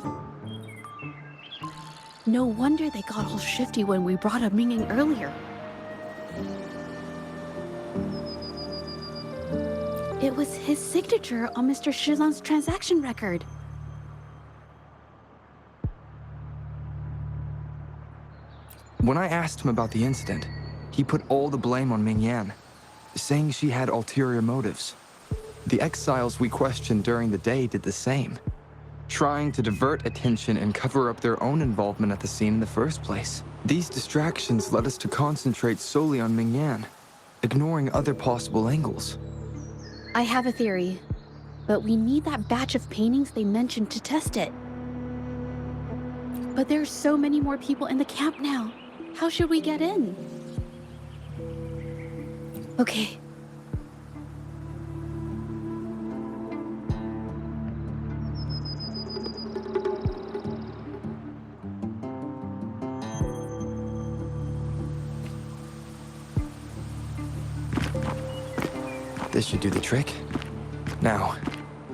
No wonder they got all shifty when we brought up Mingyang earlier. It was his signature on Mr. Shizan's transaction record. When I asked him about the incident, he put all the blame on Ming Yan, saying she had ulterior motives. The exiles we questioned during the day did the same, trying to divert attention and cover up their own involvement at the scene in the first place. These distractions led us to concentrate solely on Ming Yan, ignoring other possible angles. I have a theory, but we need that batch of paintings they mentioned to test it. But there's so many more people in the camp now. How should we get in? Okay. This should do the trick. Now,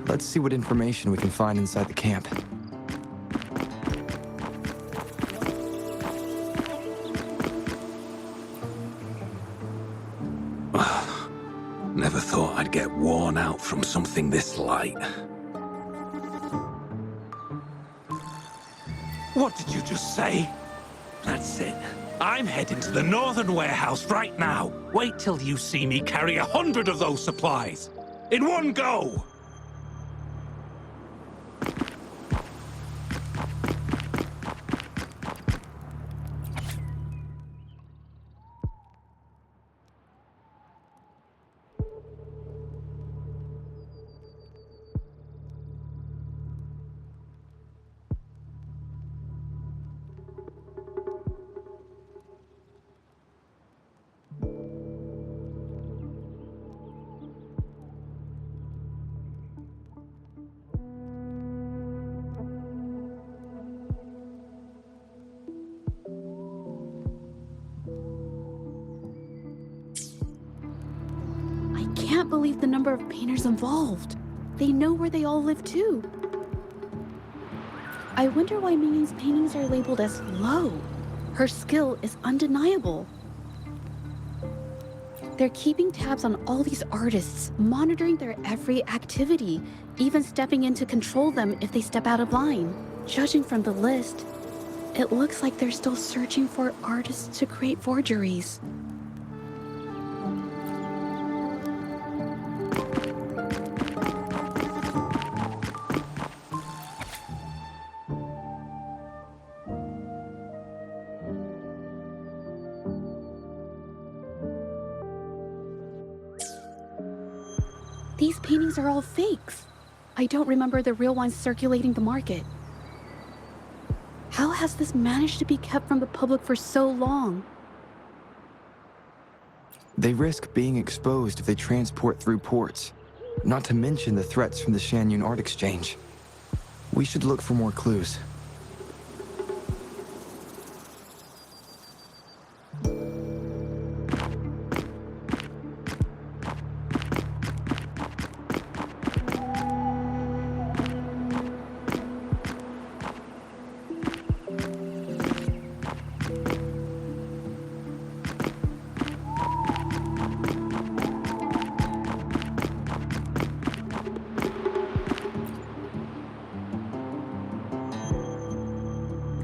let's see what information we can find inside the camp. Never thought I'd get worn out from something this light. What did you just say? That's it. I'm heading to the northern warehouse right now. Wait till you see me carry 100 of those supplies. In one go! I can't believe the number of painters involved. They know where they all live too. I wonder why Mingyang's paintings are labeled as low. Her skill is undeniable. They're keeping tabs on all these artists, monitoring their every activity, even stepping in to control them if they step out of line. Judging from the list, it looks like they're still searching for artists to create forgeries. These paintings are all fakes. I don't remember the real ones circulating the market. How has this managed to be kept from the public for so long? They risk being exposed if they transport through ports, not to mention the threats from the Shanyun Art Exchange. We should look for more clues.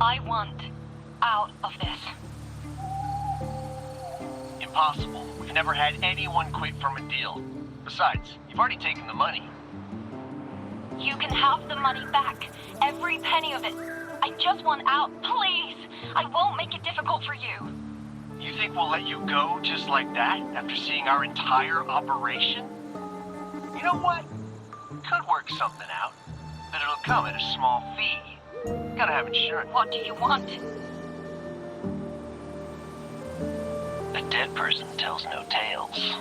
I want out of this. Impossible. We've never had anyone quit from a deal. Besides, you've already taken the money. You can have the money back. Every penny of it. I just want out, please. I won't make it difficult for you. You think we'll let you go just like that after seeing our entire operation? You know what? We could work something out, but it'll come at a small fee. Gotta have insurance. What do you want? A dead person tells no tales.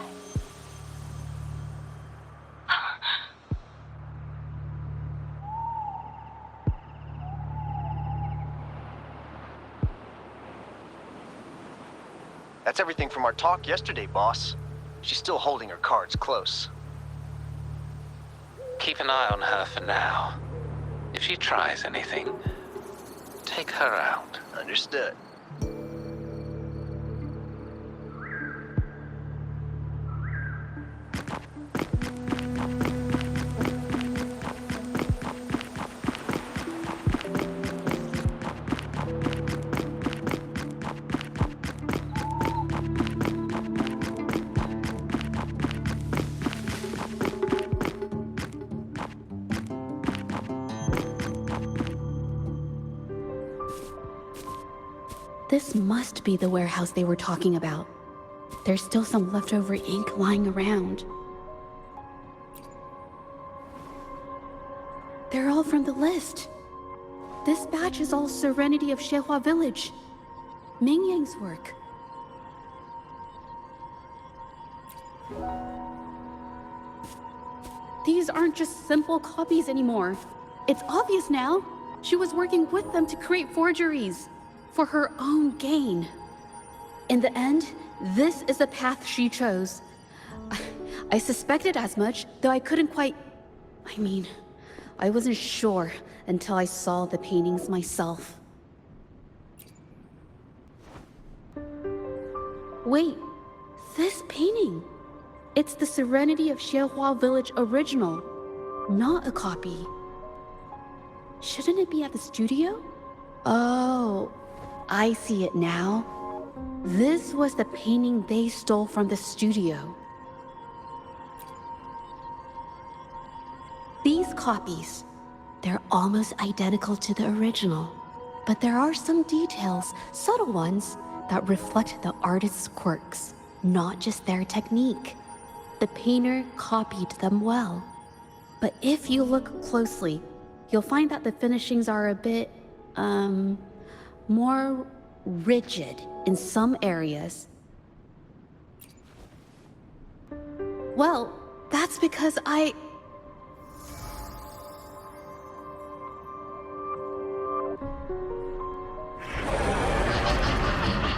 That's everything from our talk yesterday, boss. She's still holding her cards close. Keep an eye on her for now. If she tries anything, take her out. Understood. This must be the warehouse they were talking about. There's still some leftover ink lying around. They're all from the list. This batch is all Serenity of Xehua Village. Mingyang's work. These aren't just simple copies anymore. It's obvious now. She was working with them to create forgeries for her own gain. In the end, this is the path she chose. I suspected as much, though I couldn't quite... I wasn't sure until I saw the paintings myself. Wait, this painting. It's the Serenity of Xehua Village original, not a copy. Shouldn't it be at the studio? Oh, I see it now. This was the painting they stole from the studio. copies. They're almost identical to the original. But there are some details, subtle ones, that reflect the artist's quirks, not just their technique. The painter copied them well. But if you look closely, you'll find that the finishings are a bit, more rigid in some areas. Well, that's because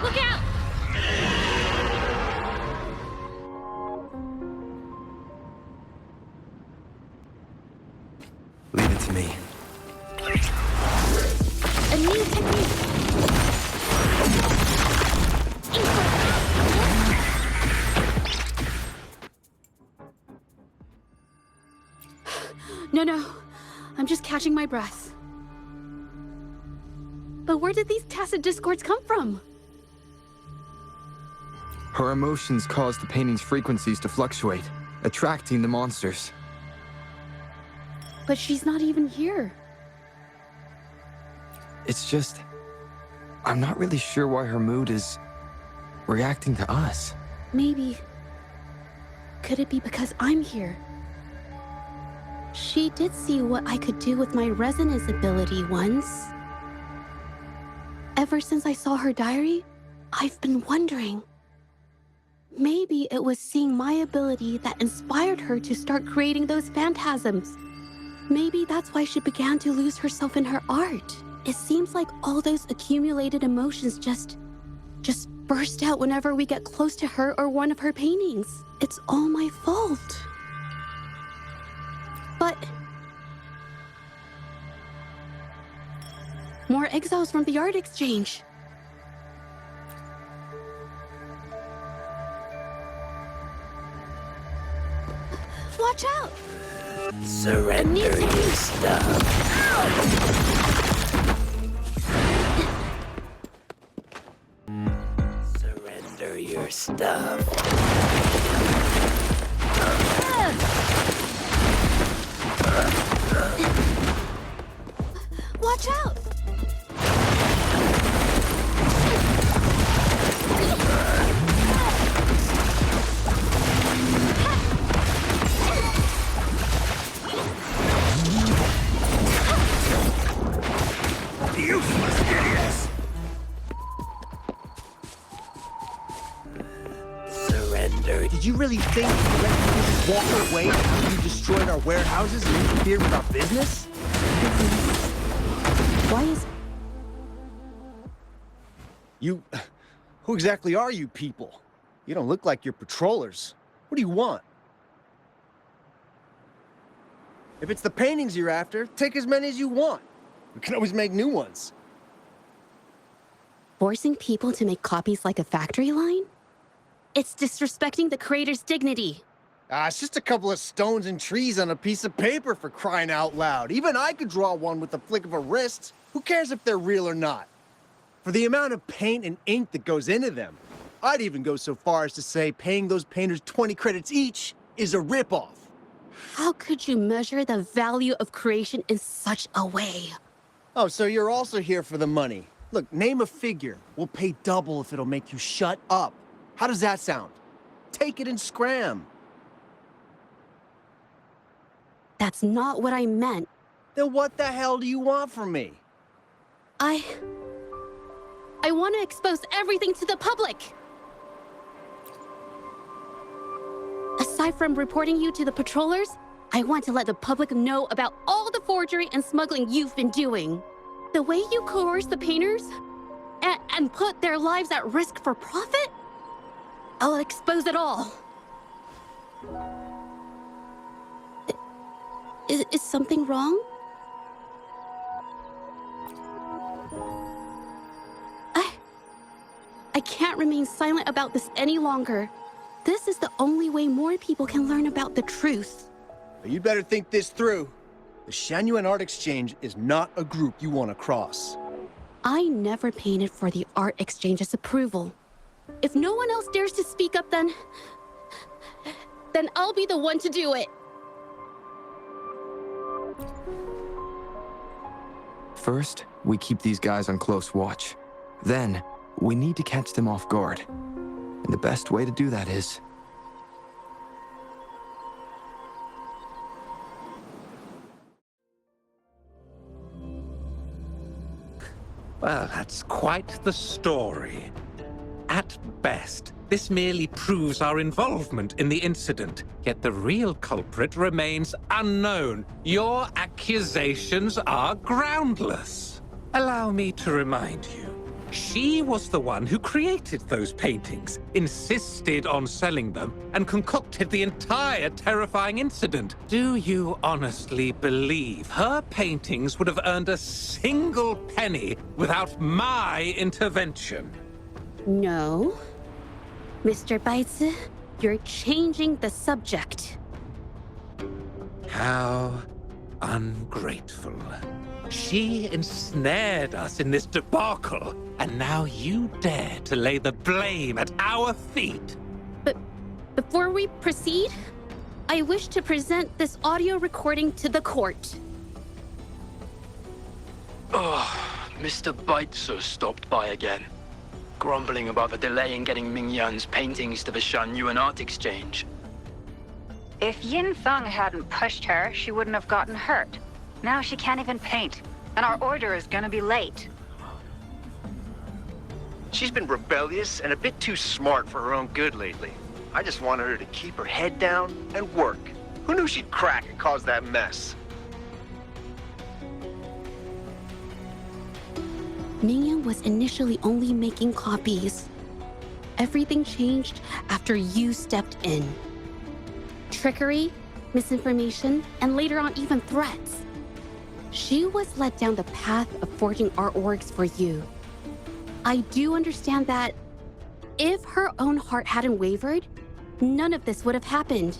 Look out! Leave it to me. a new technique. No. I'm just catching my breath. But where did these tacit discords come from? Her emotions cause the painting's frequencies to fluctuate, attracting the monsters. But she's not even here. It's just... I'm not really sure why her mood is... reacting to us. Maybe... could it be because I'm here? She did see what I could do with my resonance ability once. Ever since I saw her diary, I've been wondering. Maybe it was seeing my ability that inspired her to start creating those phantasms. Maybe that's why she began to lose herself in her art. It seems like all those accumulated emotions just burst out whenever we get close to her or one of her paintings. It's all my fault. But... more exiles from the art exchange. Watch out! Surrender your stuff. Surrender your stuff. Watch out! Useless idiots! Surrender. Did you really think you let people just walk our way after you destroyed our warehouses and interfered with our business? Why is... You... who exactly are you people? You don't look like you're patrollers. What do you want? If it's the paintings you're after, take as many as you want. We can always make new ones. forcing people to make copies like a factory line? It's disrespecting the creator's dignity. It's just a couple of stones and trees on a piece of paper, for crying out loud. Even I could draw one with the flick of a wrist. Who cares if they're real or not? For the amount of paint and ink that goes into them, I'd even go so far as to say paying those painters 20 credits each is a ripoff. How could you measure the value of creation in such a way? Oh, so you're also here for the money. Look, name a figure. We'll pay double if it'll make you shut up. How does that sound? Take it and scram. That's not what I meant. Then what the hell do you want from me? I want to expose everything to the public. Aside from reporting you to the patrollers, I want to let the public know about all the forgery and smuggling you've been doing. The way you coerce the painters and put their lives at risk for profit? I'll expose it all. Is something wrong? I can't remain silent about this any longer. This is the only way more people can learn about the truth. You'd better think this through. The Shanyuan Art Exchange is not a group you want to cross. I never painted for the Art Exchange's approval. If no one else dares to speak up, then I'll be the one to do it. First, we keep these guys on close watch. Then, we need to catch them off guard. And the best way to do that is... Well, that's quite the story. At best, this merely proves our involvement in the incident, yet the real culprit remains unknown. Your accusations are groundless. Allow me to remind you, she was the one who created those paintings, insisted on selling them, and concocted the entire terrifying incident. Do you honestly believe her paintings would have earned a single penny without my intervention? No. Mr. Baitsu, you're changing the subject. How ungrateful. She ensnared us in this debacle, and now you dare to lay the blame at our feet. But before we proceed, I wish to present this audio recording to the court. Mr. Baitsu stopped by again, grumbling about the delay in getting Ming Yan's paintings to the Shanyuan Art Exchange. If Yin Feng hadn't pushed her, she wouldn't have gotten hurt. Now she can't even paint, and our order is gonna be late. She's been rebellious and a bit too smart for her own good lately. I just wanted her to keep her head down and work. Who knew she'd crack and cause that mess? Mingyan was initially only making copies. Everything changed after you stepped in. Trickery, misinformation, and later on even threats. She was led down the path of forging artworks for you. I do understand that if her own heart hadn't wavered, none of this would have happened.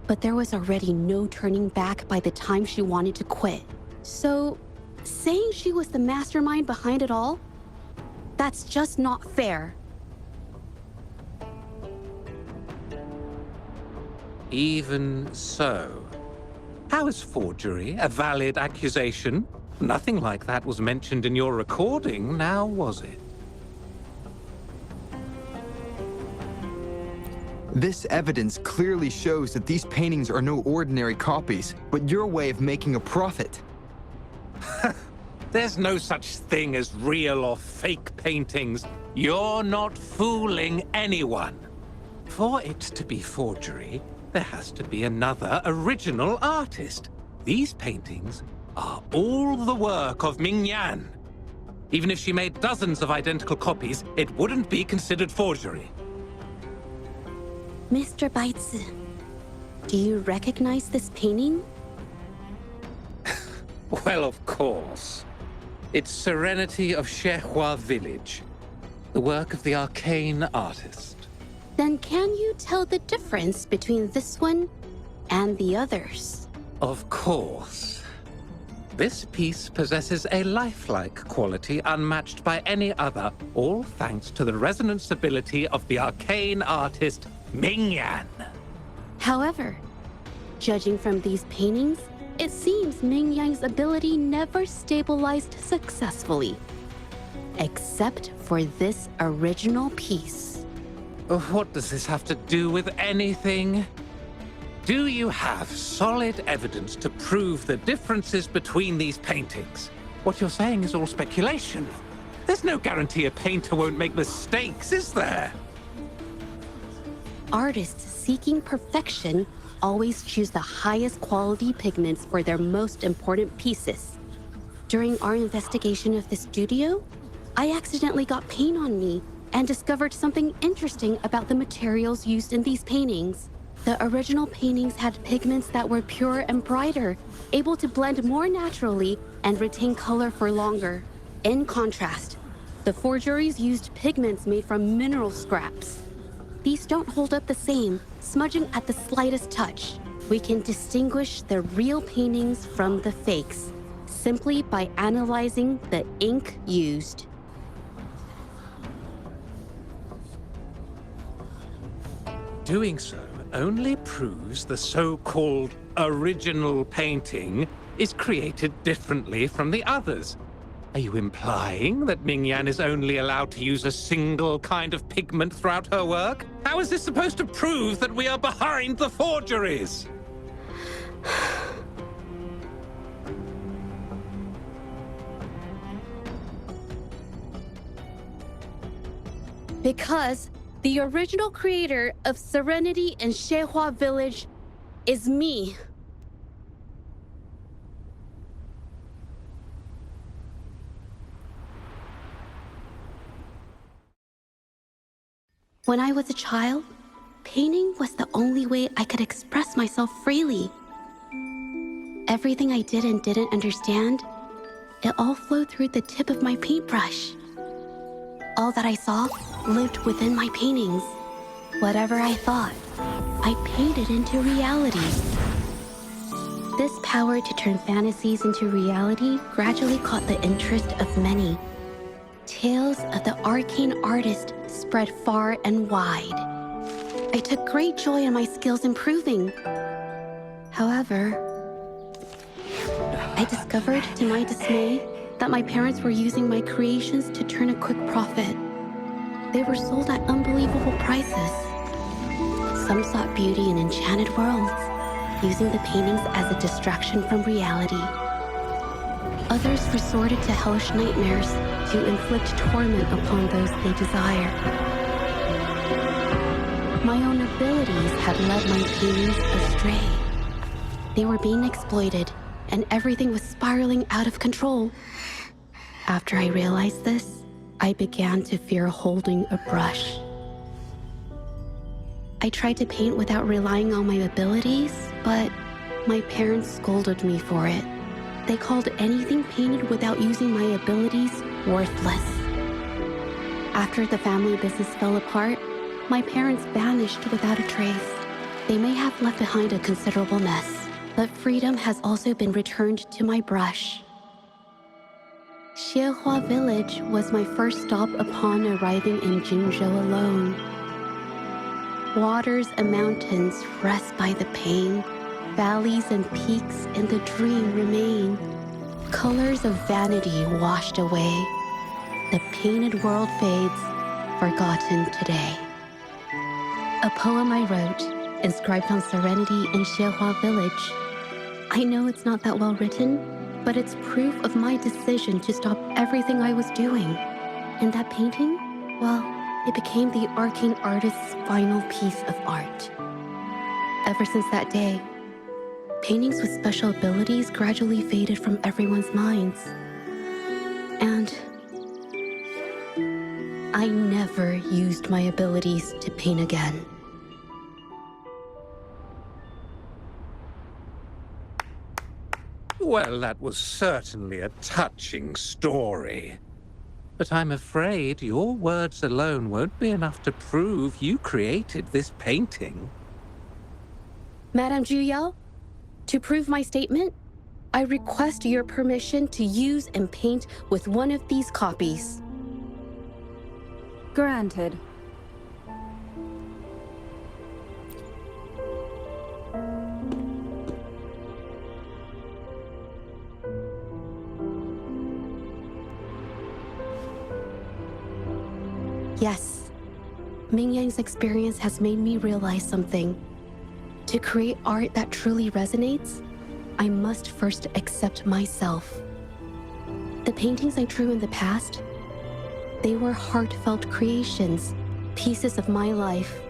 But there was already no turning back by the time she wanted to quit. So, saying she was the mastermind behind it all, that's just not fair. Even so, how is forgery a valid accusation? Nothing like that was mentioned in your recording, now was it? This evidence clearly shows that these paintings are no ordinary copies, but your way of making a profit. There's no such thing as real or fake paintings. You're not fooling anyone. For it to be forgery, there has to be another original artist. These paintings are all the work of Ming Yan. Even if she made dozens of identical copies, it wouldn't be considered forgery. Mr. Baitsu, do you recognize this painting? Well, of course. It's Serenity of Shehua Village, the work of the arcane artist. Then can you tell the difference between this one and the others? Of course. This piece possesses a lifelike quality unmatched by any other, all thanks to the resonance ability of the arcane artist, Ming Yan. However, judging from these paintings, it seems Ming Yan's ability never stabilized successfully. Except for this original piece. What does this have to do with anything? Do you have solid evidence to prove the differences between these paintings? What you're saying is all speculation. There's no guarantee a painter won't make mistakes, is there? Artists seeking perfection always choose the highest quality pigments for their most important pieces. During our investigation of the studio, I accidentally got paint on me and discovered something interesting about the materials used in these paintings. The original paintings had pigments that were pure and brighter, able to blend more naturally and retain color for longer. In contrast, the forgeries used pigments made from mineral scraps. These don't hold up the same, smudging at the slightest touch. We can distinguish the real paintings from the fakes, simply by analyzing the ink used. Doing so only proves the so-called original painting is created differently from the others. Are you implying that Mingyan is only allowed to use a single kind of pigment throughout her work? How is this supposed to prove that we are behind the forgeries? Because the original creator of Serenity in Zhezhi Village is me. When I was a child, painting was the only way I could express myself freely. Everything I did and didn't understand, it all flowed through the tip of my paintbrush. All that I saw lived within my paintings. Whatever I thought, I painted into reality. This power to turn fantasies into reality gradually caught the interest of many. Tales of the arcane artist spread far and wide. I took great joy in my skills improving. However, I discovered to my dismay that my parents were using my creations to turn a quick profit. They were sold at unbelievable prices. Some sought beauty in enchanted worlds, using the paintings as a distraction from reality. Others resorted to hellish nightmares to inflict torment upon those they desire. My own abilities had led my paintings astray. They were being exploited, and everything was spiraling out of control. After I realized this, I began to fear holding a brush. I tried to paint without relying on my abilities, but my parents scolded me for it. They called anything painted without using my abilities worthless. After the family business fell apart, my parents vanished without a trace. They may have left behind a considerable mess, but freedom has also been returned to my brush. Zhezhi Village was my first stop upon arriving in Jinzhou alone. Waters and mountains rest by the pain. Valleys and peaks in the dream remain. Colors of vanity washed away. The painted world fades, forgotten today. A poem I wrote, inscribed on Serenity in Zhezhi Village. I know it's not that well written, but it's proof of my decision to stop everything I was doing. And that painting, well, it became the arcane artist's final piece of art. Ever since that day, paintings with special abilities gradually faded from everyone's minds. And I never used my abilities to paint again. Well, that was certainly a touching story. But I'm afraid your words alone won't be enough to prove you created this painting. Madame Juyao, to prove my statement, I request your permission to use and paint with one of these copies. Granted. Yes, Mingyang's experience has made me realize something. To create art that truly resonates, I must first accept myself. The paintings I drew in the past, they were heartfelt creations, pieces of my life.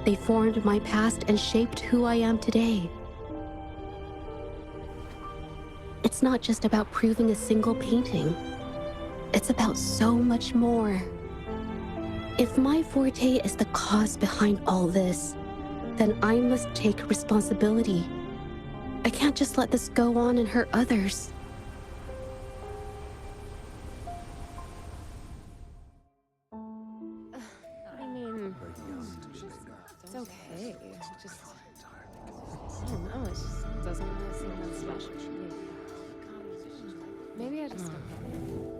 They formed my past and shaped who I am today. It's not just about proving a single painting. It's about so much more. If my forte is the cause behind all this, then I must take responsibility. I can't just let this go on and hurt others. I mean, it's okay. Just, I don't know, it just doesn't really seem that special to me. Maybe I just don't get it.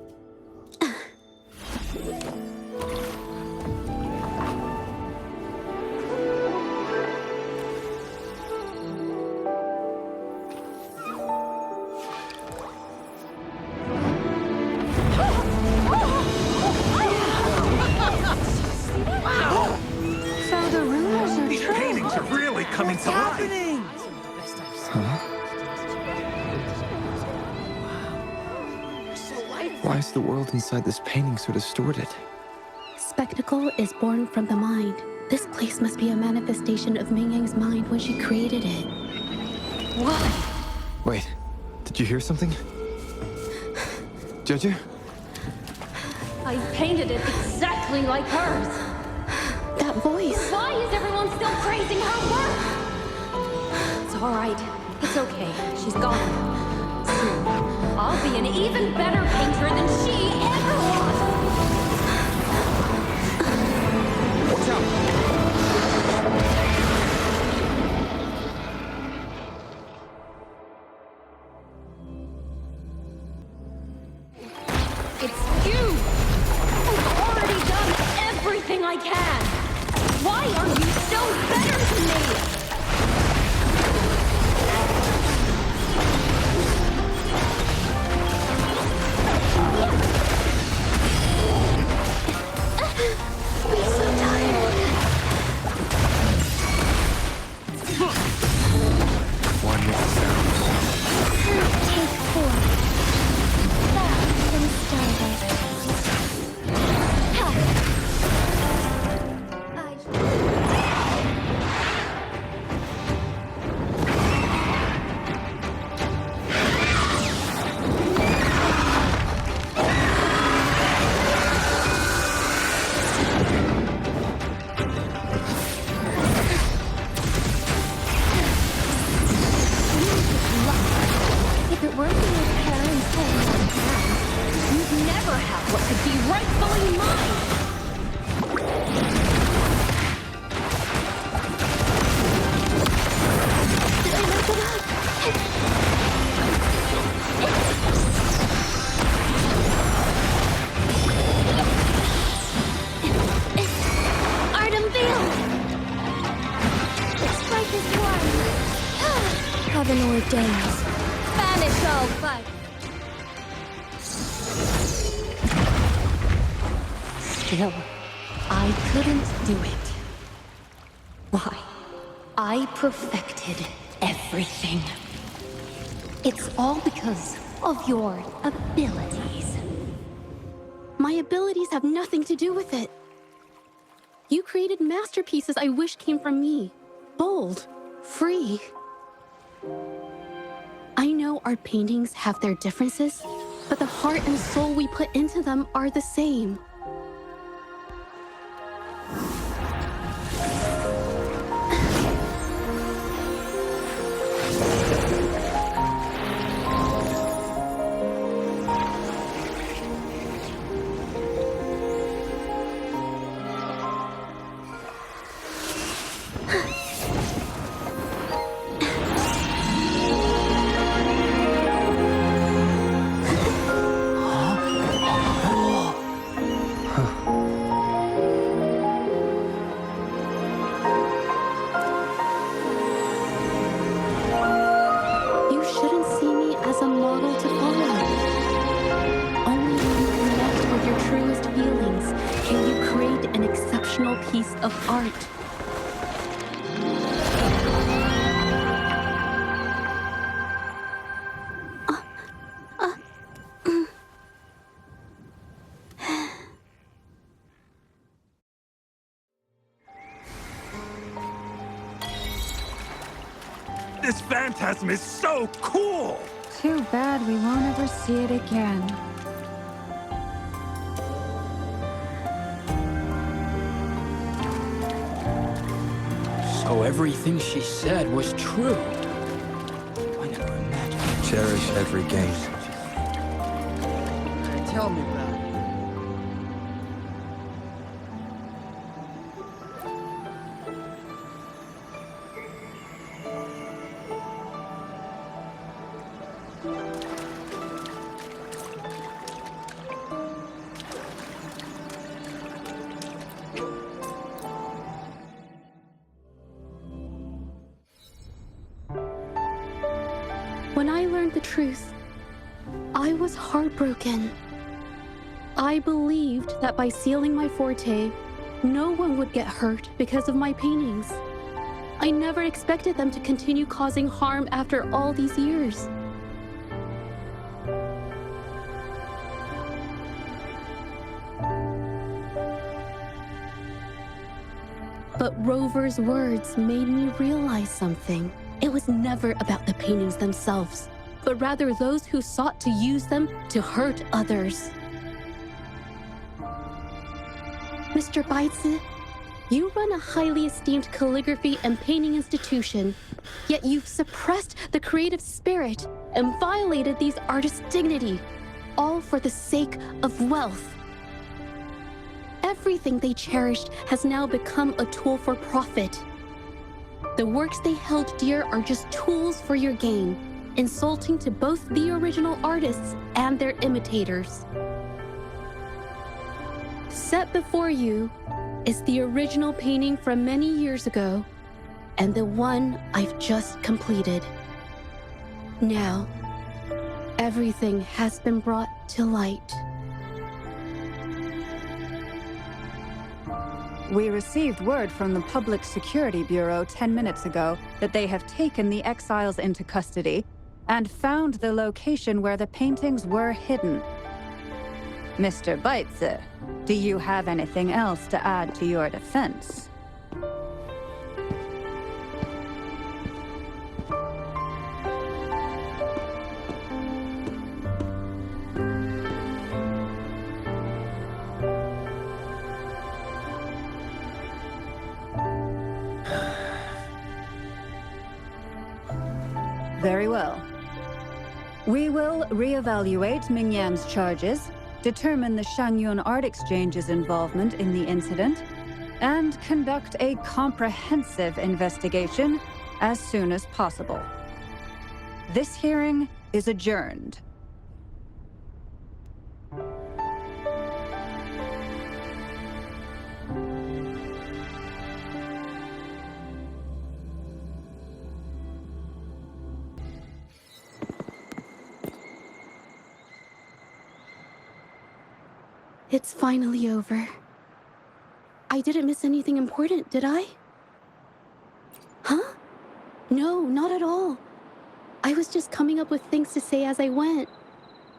It's happening! Why is the world inside this painting so distorted? Spectacle is born from the mind. This place must be a manifestation of Ming Yang's mind when she created it. Why? Wait, did you hear something? Zhezhi? I painted it exactly like hers. That voice. Why is everyone still praising her work? It's all right. It's okay. She's gone. Soon, I'll be an even better painter than she ever was. Watch out! It's you! I've already done everything I can! Why are you still better than me? I'm so tired. One with the sounds. Take 4. That started. If it weren't for your parents holding your hand, you'd never have what could be rightfully mine! Did I mess it up? Art unveiled! Strike is one. Heaven ordains. Banish all but. Still, I couldn't do it. Why? I perfected everything. It's all because of your abilities. My abilities have nothing to do with it. You created masterpieces I wish came from me. Bold, free. I know art paintings have their differences, but the heart and soul we put into them are the same. You shouldn't see me as a model to follow. Only when you connect with your truest feelings can you create an exceptional piece of art. This phantasm is so cool! Too bad we won't ever see it again. So everything she said was true. I never imagined. Cherish every game. Tell me about it. When I learned the truth, I was heartbroken. I believed that by sealing my forte, no one would get hurt because of my paintings. I never expected them to continue causing harm after all these years. But Rover's words made me realize something. It was never about the paintings themselves, but rather those who sought to use them to hurt others. Mr. Baizi, you run a highly esteemed calligraphy and painting institution, yet you've suppressed the creative spirit and violated these artists' dignity, all for the sake of wealth. Everything they cherished has now become a tool for profit. The works they held dear are just tools for your gain, insulting to both the original artists and their imitators. Set before you is the original painting from many years ago, and the one I've just completed. Now, everything has been brought to light. We received word from the Public Security Bureau 10 minutes ago that they have taken the exiles into custody and found the location where the paintings were hidden. Mr. Baizi, do you have anything else to add to your defense? Very well. We will reevaluate Mingyan's charges, determine the Shangyun Art Exchange's involvement in the incident, and conduct a comprehensive investigation as soon as possible. This hearing is adjourned. It's finally over. I didn't miss anything important, did I? Huh? No, not at all. I was just coming up with things to say as I went.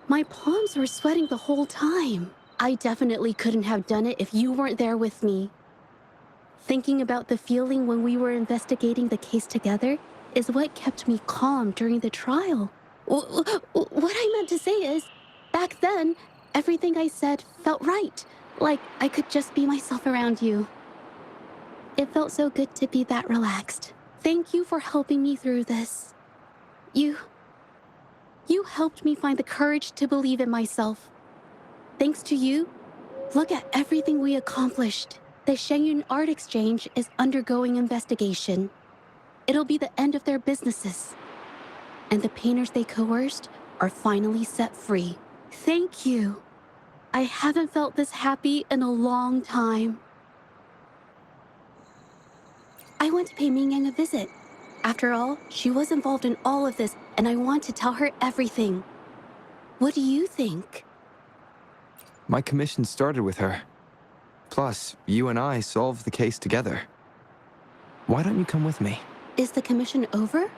My palms were sweating the whole time. I definitely couldn't have done it if you weren't there with me. Thinking about the feeling when we were investigating the case together is what kept me calm during the trial. What I meant to say is, back then, everything I said felt right, like I could just be myself around you. It felt so good to be that relaxed. Thank you for helping me through this. You helped me find the courage to believe in myself. Thanks to you, look at everything we accomplished. The Shangyun Art Exchange is undergoing investigation. It'll be the end of their businesses. And the painters they coerced are finally set free. Thank you. I haven't felt this happy in a long time. I want to pay Mingyang a visit. After all, she was involved in all of this, and I want to tell her everything. What do you think? My commission started with her. Plus, you and I solved the case together. Why don't you come with me? Is the commission over?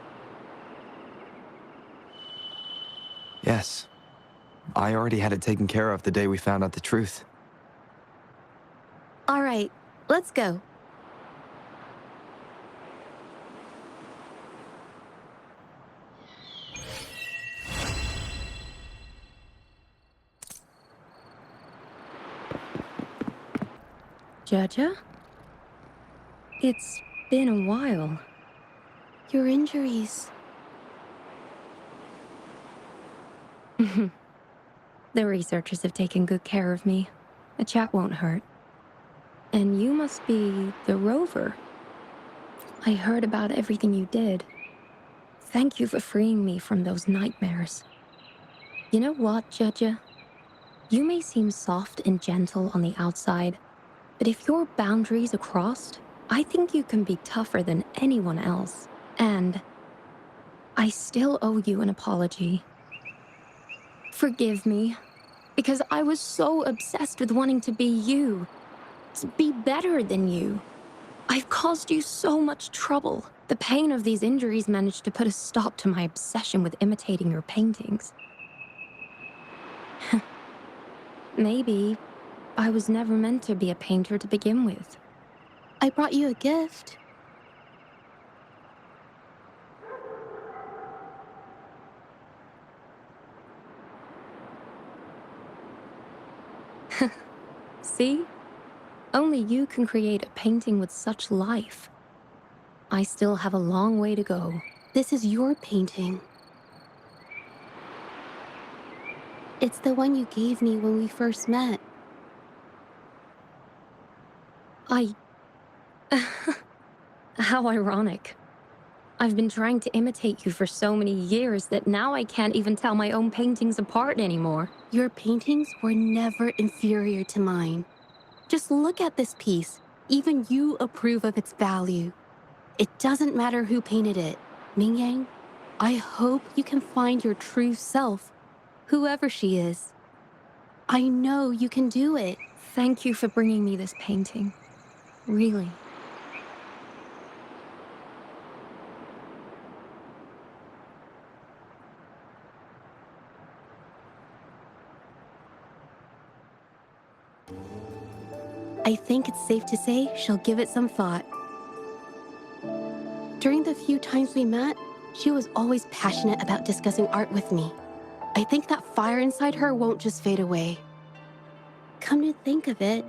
Yes. I already had it taken care of the day we found out the truth. All right, let's go. Zhezhi? It's been a while. Your injuries. The researchers have taken good care of me. A chat won't hurt. And you must be the Rover. I heard about everything you did. Thank you for freeing me from those nightmares. You know what, Zhezhi? You may seem soft and gentle on the outside, but if your boundaries are crossed, I think you can be tougher than anyone else. And I still owe you an apology. Forgive me, because I was so obsessed with wanting to be you, to be better than you. I've caused you so much trouble. The pain of these injuries managed to put a stop to my obsession with imitating your paintings. Maybe I was never meant to be a painter to begin with. I brought you a gift. See? Only you can create a painting with such life. I still have a long way to go. This is your painting. It's the one you gave me when we first met. How ironic. I've been trying to imitate you for so many years that now I can't even tell my own paintings apart anymore. Your paintings were never inferior to mine. Just look at this piece. Even you approve of its value. It doesn't matter who painted it. Mingyang, I hope you can find your true self, whoever she is. I know you can do it. Thank you for bringing me this painting. Really. I think it's safe to say she'll give it some thought. During the few times we met, she was always passionate about discussing art with me. I think that fire inside her won't just fade away. Come to think of it,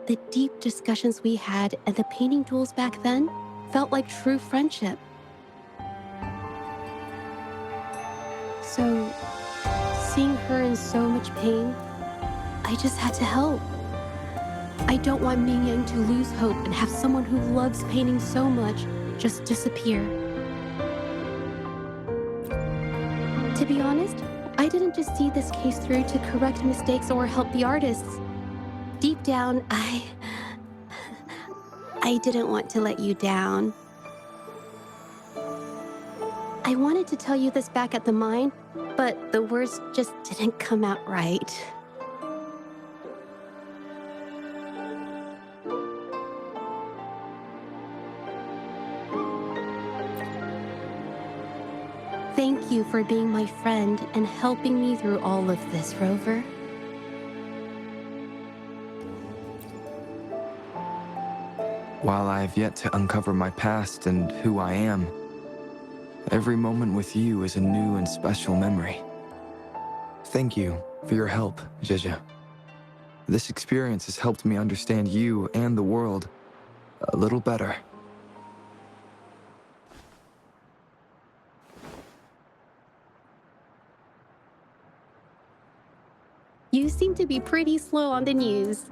the deep discussions we had and the painting duels back then felt like true friendship. So, seeing her in so much pain, I just had to help. I don't want Mingyang to lose hope and have someone who loves painting so much just disappear. To be honest, I didn't just see this case through to correct mistakes or help the artists. Deep down, I didn't want to let you down. I wanted to tell you this back at the mine, but the words just didn't come out right. Thank you for being my friend and helping me through all of this, Rover. While I have yet to uncover my past and who I am, every moment with you is a new and special memory. Thank you for your help, Zhezhi. This experience has helped me understand you and the world a little better. You seem to be pretty slow on the news.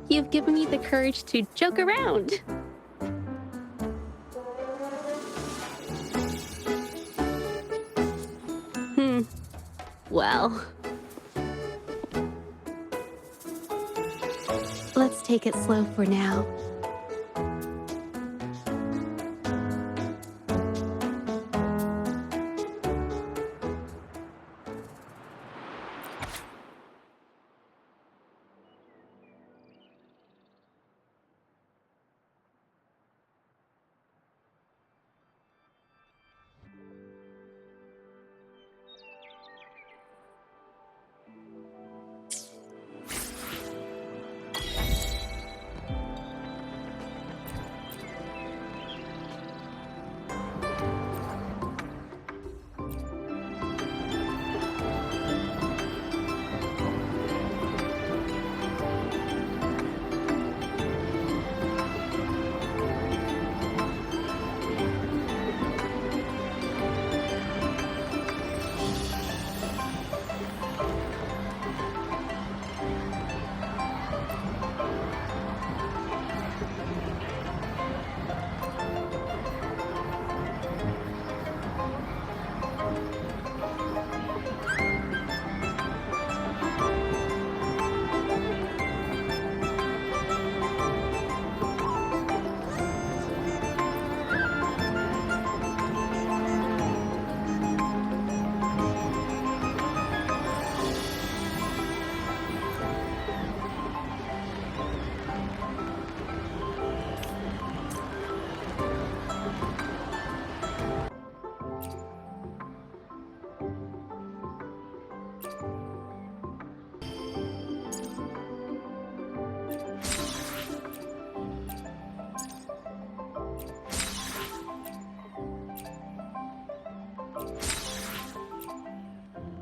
You've given me the courage to joke around. Well, let's take it slow for now.